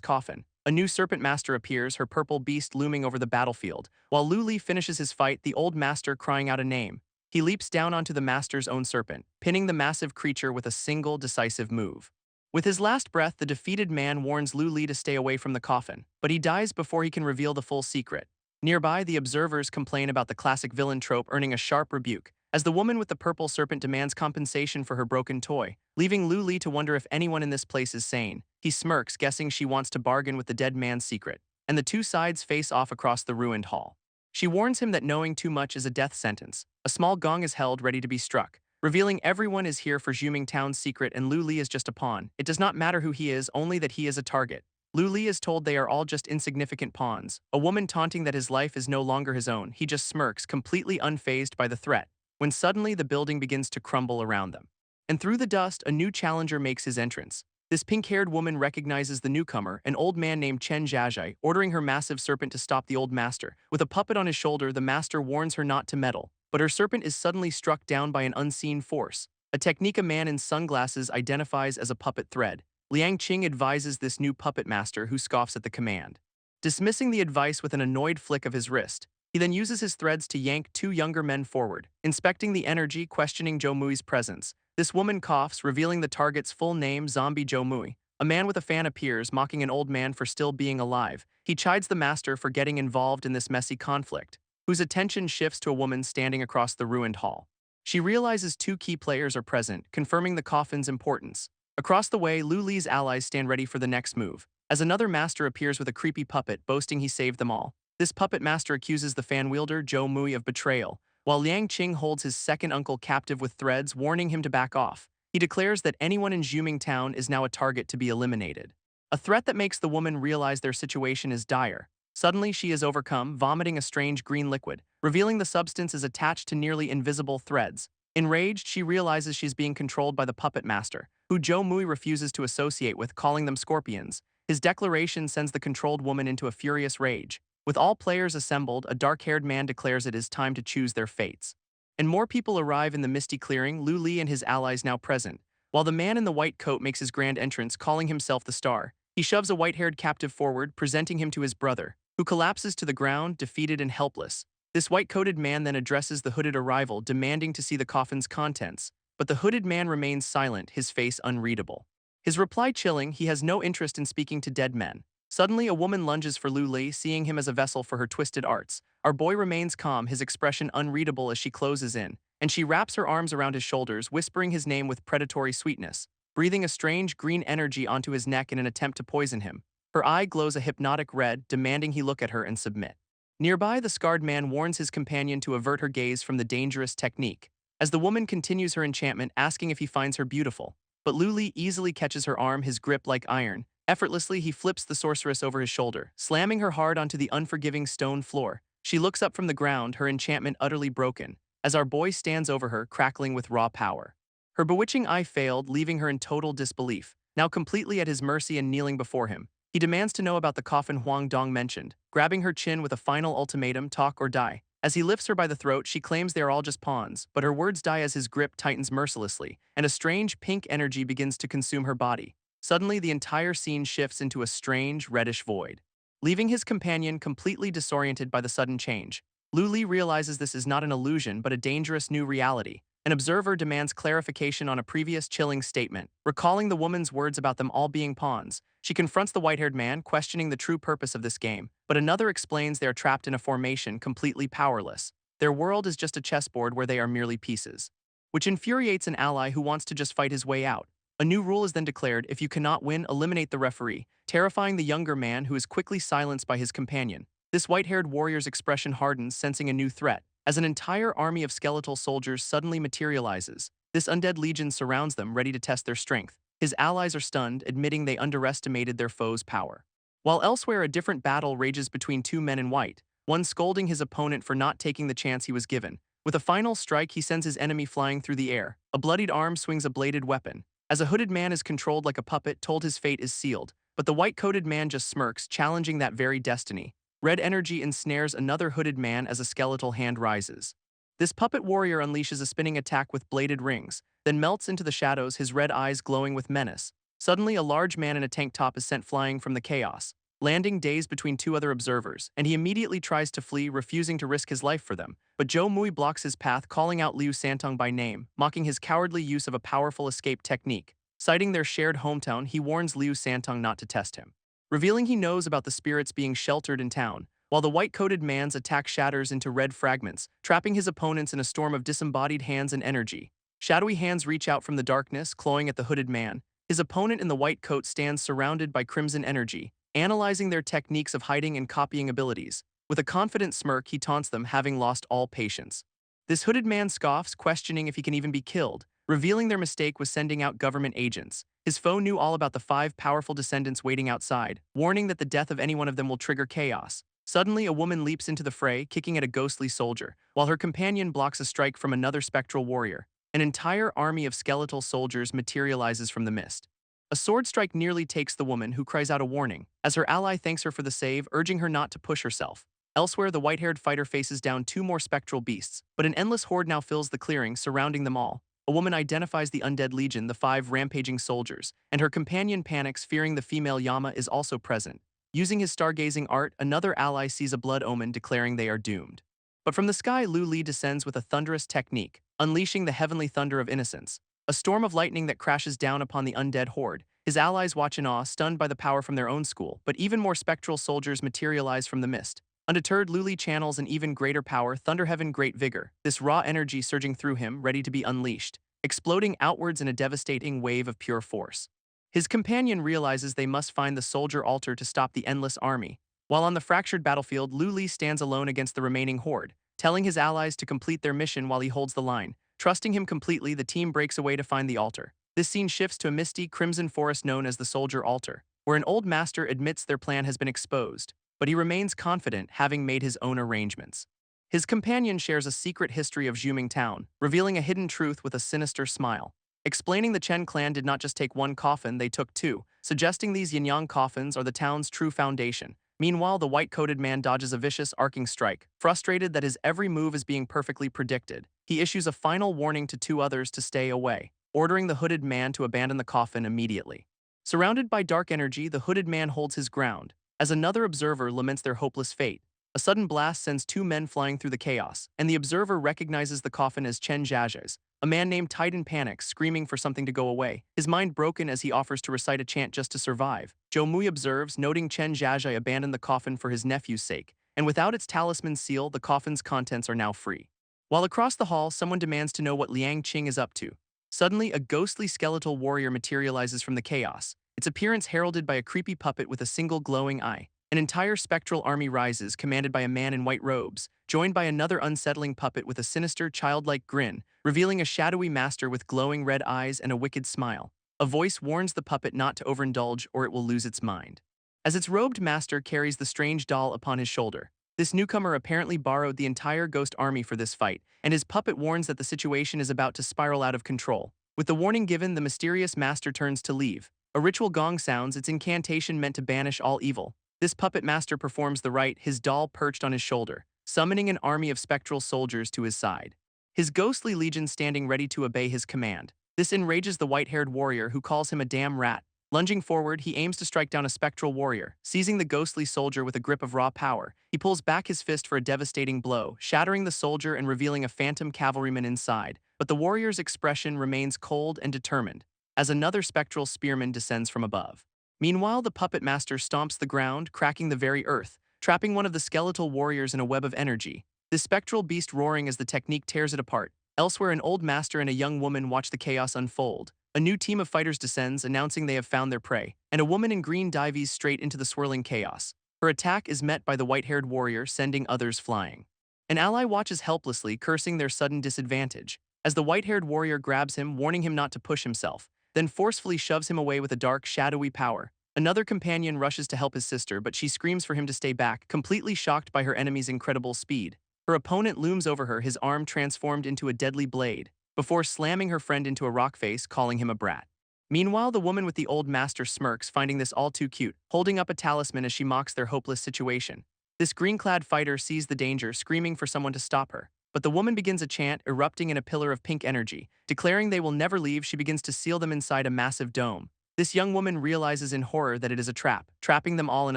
coffin. A new serpent master appears, her purple beast looming over the battlefield. While Lu Li finishes his fight, the old master crying out a name. He leaps down onto the master's own serpent, pinning the massive creature with a single decisive move. With his last breath, the defeated man warns Lu Li to stay away from the coffin, but he dies before he can reveal the full secret. Nearby, the observers complain about the classic villain trope, earning a sharp rebuke, as the woman with the purple serpent demands compensation for her broken toy, leaving Lu Li to wonder if anyone in this place is sane. He smirks, guessing she wants to bargain with the dead man's secret, and the two sides face off across the ruined hall. She warns him that knowing too much is a death sentence. A small gong is held, ready to be struck, revealing everyone is here for Juming Town's secret, and Lu Li is just a pawn. It does not matter who he is, only that he is a target. Lu Li is told they are all just insignificant pawns, a woman taunting that his life is no longer his own. He just smirks, completely unfazed by the threat, when suddenly the building begins to crumble around them. And through the dust, a new challenger makes his entrance. This pink-haired woman recognizes the newcomer, an old man named Chen Zhazhai, ordering her massive serpent to stop the old master. With a puppet on his shoulder, the master warns her not to meddle, but her serpent is suddenly struck down by an unseen force, a technique a man in sunglasses identifies as a puppet thread. Liang Qing advises this new puppet master, who scoffs at the command. Dismissing the advice with an annoyed flick of his wrist, he then uses his threads to yank two younger men forward, inspecting the energy, questioning Zhou Mui's presence. This woman coughs, revealing the target's full name, Zombie Zhou Mui. A man with a fan appears, mocking an old man for still being alive. He chides the master for getting involved in this messy conflict, whose attention shifts to a woman standing across the ruined hall. She realizes two key players are present, confirming the coffin's importance. Across the way, Lu Li's allies stand ready for the next move, as another master appears with a creepy puppet, boasting he saved them all. This puppet master accuses the fan wielder, Zhou Mui, of betrayal, while Liang Qing holds his second uncle captive with threads, warning him to back off. He declares that anyone in Juming Town is now a target to be eliminated, a threat that makes the woman realize their situation is dire. Suddenly, she is overcome, vomiting a strange green liquid, revealing the substance is attached to nearly invisible threads. Enraged, she realizes she's being controlled by the puppet master, who Zhou Mui refuses to associate with, calling them scorpions. His declaration sends the controlled woman into a furious rage. With all players assembled, a dark-haired man declares it is time to choose their fates. And more people arrive in the misty clearing, Lu Li and his allies now present, while the man in the white coat makes his grand entrance, calling himself the Star. He shoves a white-haired captive forward, presenting him to his brother, who collapses to the ground, defeated and helpless. This white-coated man then addresses the hooded arrival, demanding to see the coffin's contents, but the hooded man remains silent, his face unreadable. His reply chilling, he has no interest in speaking to dead men. Suddenly, a woman lunges for Lu Li, seeing him as a vessel for her twisted arts. Our boy remains calm, his expression unreadable as she closes in, and she wraps her arms around his shoulders, whispering his name with predatory sweetness, breathing a strange green energy onto his neck in an attempt to poison him. Her eye glows a hypnotic red, demanding he look at her and submit. Nearby, the scarred man warns his companion to avert her gaze from the dangerous technique, as the woman continues her enchantment, asking if he finds her beautiful. But Lu Li easily catches her arm, his grip like iron. Effortlessly, he flips the sorceress over his shoulder, slamming her hard onto the unforgiving stone floor. She looks up from the ground, her enchantment utterly broken, as our boy stands over her, crackling with raw power. Her bewitching eye failed, leaving her in total disbelief. Now completely at his mercy and kneeling before him, he demands to know about the coffin Huang Dong mentioned, grabbing her chin with a final ultimatum, talk or die. As he lifts her by the throat, she claims they are all just pawns, but her words die as his grip tightens mercilessly, and a strange pink energy begins to consume her body. Suddenly, the entire scene shifts into a strange, reddish void, leaving his companion completely disoriented by the sudden change. Lu Li realizes this is not an illusion but a dangerous new reality. An observer demands clarification on a previous chilling statement, recalling the woman's words about them all being pawns. She confronts the white-haired man, questioning the true purpose of this game, but another explains they are trapped in a formation, completely powerless. Their world is just a chessboard where they are merely pieces, which infuriates an ally who wants to just fight his way out. A new rule is then declared: if you cannot win, eliminate the referee, terrifying the younger man, who is quickly silenced by his companion. This white-haired warrior's expression hardens, sensing a new threat, as an entire army of skeletal soldiers suddenly materializes. This undead legion surrounds them, ready to test their strength. His allies are stunned, admitting they underestimated their foe's power. While elsewhere, a different battle rages between two men in white, one scolding his opponent for not taking the chance he was given. With a final strike, he sends his enemy flying through the air. A bloodied arm swings a bladed weapon. As a hooded man is controlled like a puppet, told his fate is sealed. But the white-coated man just smirks, challenging that very destiny. Red energy ensnares another hooded man as a skeletal hand rises. This puppet warrior unleashes a spinning attack with bladed rings, then melts into the shadows, his red eyes glowing with menace. Suddenly, a large man in a tank top is sent flying from the chaos, landing dazed between two other observers, and he immediately tries to flee, refusing to risk his life for them. But Zhou Mui blocks his path, calling out Liu Santong by name, mocking his cowardly use of a powerful escape technique. Citing their shared hometown, he warns Liu Santong not to test him, revealing he knows about the spirits being sheltered in town, while the white-coated man's attack shatters into red fragments, trapping his opponents in a storm of disembodied hands and energy. Shadowy hands reach out from the darkness, clawing at the hooded man. His opponent in the white coat stands surrounded by crimson energy, analyzing their techniques of hiding and copying abilities. With a confident smirk, he taunts them, having lost all patience. This hooded man scoffs, questioning if he can even be killed, revealing their mistake was sending out government agents. His foe knew all about the 5 powerful descendants waiting outside, warning that the death of any one of them will trigger chaos. Suddenly, a woman leaps into the fray, kicking at a ghostly soldier, while her companion blocks a strike from another spectral warrior. An entire army of skeletal soldiers materializes from the mist. A sword strike nearly takes the woman, who cries out a warning, as her ally thanks her for the save, urging her not to push herself. Elsewhere, the white-haired fighter faces down 2 more spectral beasts, but an endless horde now fills the clearing, surrounding them all. A woman identifies the undead legion, the 5 rampaging soldiers, and her companion panics, fearing the female Yama is also present. Using his stargazing art, another ally sees a blood omen, declaring they are doomed. But from the sky, Lu Li descends with a thunderous technique, unleashing the heavenly thunder of innocence. A storm of lightning that crashes down upon the undead horde. His allies watch in awe, stunned by the power from their own school, but even more spectral soldiers materialize from the mist. Undeterred, Lu Li channels an even greater power, Thunderheaven great vigor, this raw energy surging through him, ready to be unleashed, exploding outwards in a devastating wave of pure force. His companion realizes they must find the soldier altar to stop the endless army. While on the fractured battlefield, Lu Li stands alone against the remaining horde, telling his allies to complete their mission while he holds the line. Trusting him completely, the team breaks away to find the altar. This scene shifts to a misty, crimson forest known as the Soldier Altar, where an old master admits their plan has been exposed, but he remains confident, having made his own arrangements. His companion shares a secret history of Juming Town, revealing a hidden truth with a sinister smile. Explaining the Chen clan did not just take 1 coffin, they took 2, suggesting these yin-yang coffins are the town's true foundation. Meanwhile, the white-coated man dodges a vicious, arcing strike. Frustrated that his every move is being perfectly predicted, he issues a final warning to 2 others to stay away, ordering the hooded man to abandon the coffin immediately. Surrounded by dark energy, the hooded man holds his ground, as another observer laments their hopeless fate. A sudden blast sends 2 men flying through the chaos, and the observer recognizes the coffin as Chen Zhaozhe's. A man named Titan panics, screaming for something to go away, his mind broken as he offers to recite a chant just to survive. Zhou Mui observes, noting Chen Zhaozhe abandoned the coffin for his nephew's sake, and without its talisman seal, the coffin's contents are now free. While across the hall, someone demands to know what Liang Qing is up to. Suddenly, a ghostly skeletal warrior materializes from the chaos, its appearance heralded by a creepy puppet with a single glowing eye. An entire spectral army rises, commanded by a man in white robes, joined by another unsettling puppet with a sinister, childlike grin, revealing a shadowy master with glowing red eyes and a wicked smile. A voice warns the puppet not to overindulge or it will lose its mind. As its robed master carries the strange doll upon his shoulder, this newcomer apparently borrowed the entire ghost army for this fight, and his puppet warns that the situation is about to spiral out of control. With the warning given, the mysterious master turns to leave. A ritual gong sounds, its incantation meant to banish all evil. This puppet master performs the rite, his doll perched on his shoulder, summoning an army of spectral soldiers to his side. His ghostly legion standing ready to obey his command. This enrages the white-haired warrior, who calls him a damn rat. Lunging forward, he aims to strike down a spectral warrior. Seizing the ghostly soldier with a grip of raw power, he pulls back his fist for a devastating blow, shattering the soldier and revealing a phantom cavalryman inside. But the warrior's expression remains cold and determined, as another spectral spearman descends from above. Meanwhile, the puppet master stomps the ground, cracking the very earth, trapping one of the skeletal warriors in a web of energy. This spectral beast roaring as the technique tears it apart. Elsewhere, an old master and a young woman watch the chaos unfold. A new team of fighters descends, announcing they have found their prey, and a woman in green dives straight into the swirling chaos. Her attack is met by the white-haired warrior, sending others flying. An ally watches helplessly, cursing their sudden disadvantage, as the white-haired warrior grabs him, warning him not to push himself, then forcefully shoves him away with a dark, shadowy power. Another companion rushes to help his sister, but she screams for him to stay back, completely shocked by her enemy's incredible speed. Her opponent looms over her, his arm transformed into a deadly blade, before slamming her friend into a rock face, calling him a brat. Meanwhile, the woman with the old master smirks, finding this all too cute, holding up a talisman as she mocks their hopeless situation. This green-clad fighter sees the danger, screaming for someone to stop her. But the woman begins a chant, erupting in a pillar of pink energy. Declaring they will never leave, she begins to seal them inside a massive dome. This young woman realizes in horror that it is a trap, trapping them all in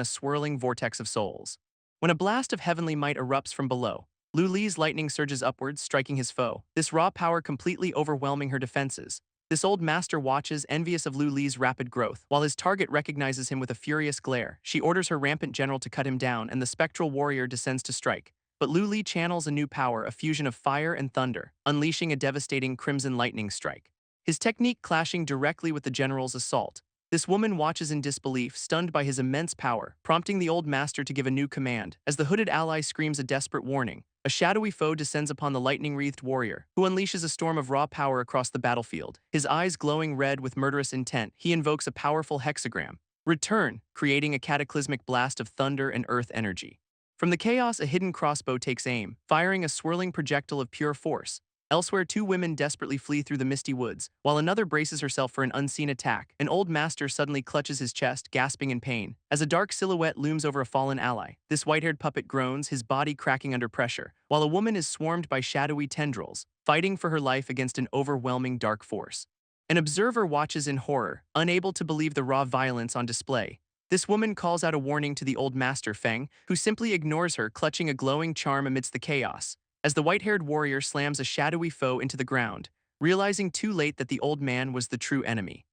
a swirling vortex of souls. When a blast of heavenly might erupts from below, Lu Li's lightning surges upwards, striking his foe, this raw power completely overwhelming her defenses. This old master watches, envious of Lu Li's rapid growth. While his target recognizes him with a furious glare, she orders her rampant general to cut him down, and the spectral warrior descends to strike. But Lu Li channels a new power, a fusion of fire and thunder, unleashing a devastating crimson lightning strike. His technique clashing directly with the general's assault. This woman watches in disbelief, stunned by his immense power, prompting the old master to give a new command. As the hooded ally screams a desperate warning, a shadowy foe descends upon the lightning-wreathed warrior, who unleashes a storm of raw power across the battlefield. His eyes glowing red with murderous intent, he invokes a powerful hexagram. Return, creating a cataclysmic blast of thunder and earth energy. From the chaos, a hidden crossbow takes aim, firing a swirling projectile of pure force. Elsewhere, two women desperately flee through the misty woods, while another braces herself for an unseen attack. An old master suddenly clutches his chest, gasping in pain, as a dark silhouette looms over a fallen ally. This white-haired puppet groans, his body cracking under pressure, while a woman is swarmed by shadowy tendrils, fighting for her life against an overwhelming dark force. An observer watches in horror, unable to believe the raw violence on display. This woman calls out a warning to the old master Feng, who simply ignores her, clutching a glowing charm amidst the chaos. As the white-haired warrior slams a shadowy foe into the ground, realizing too late that the old man was the true enemy.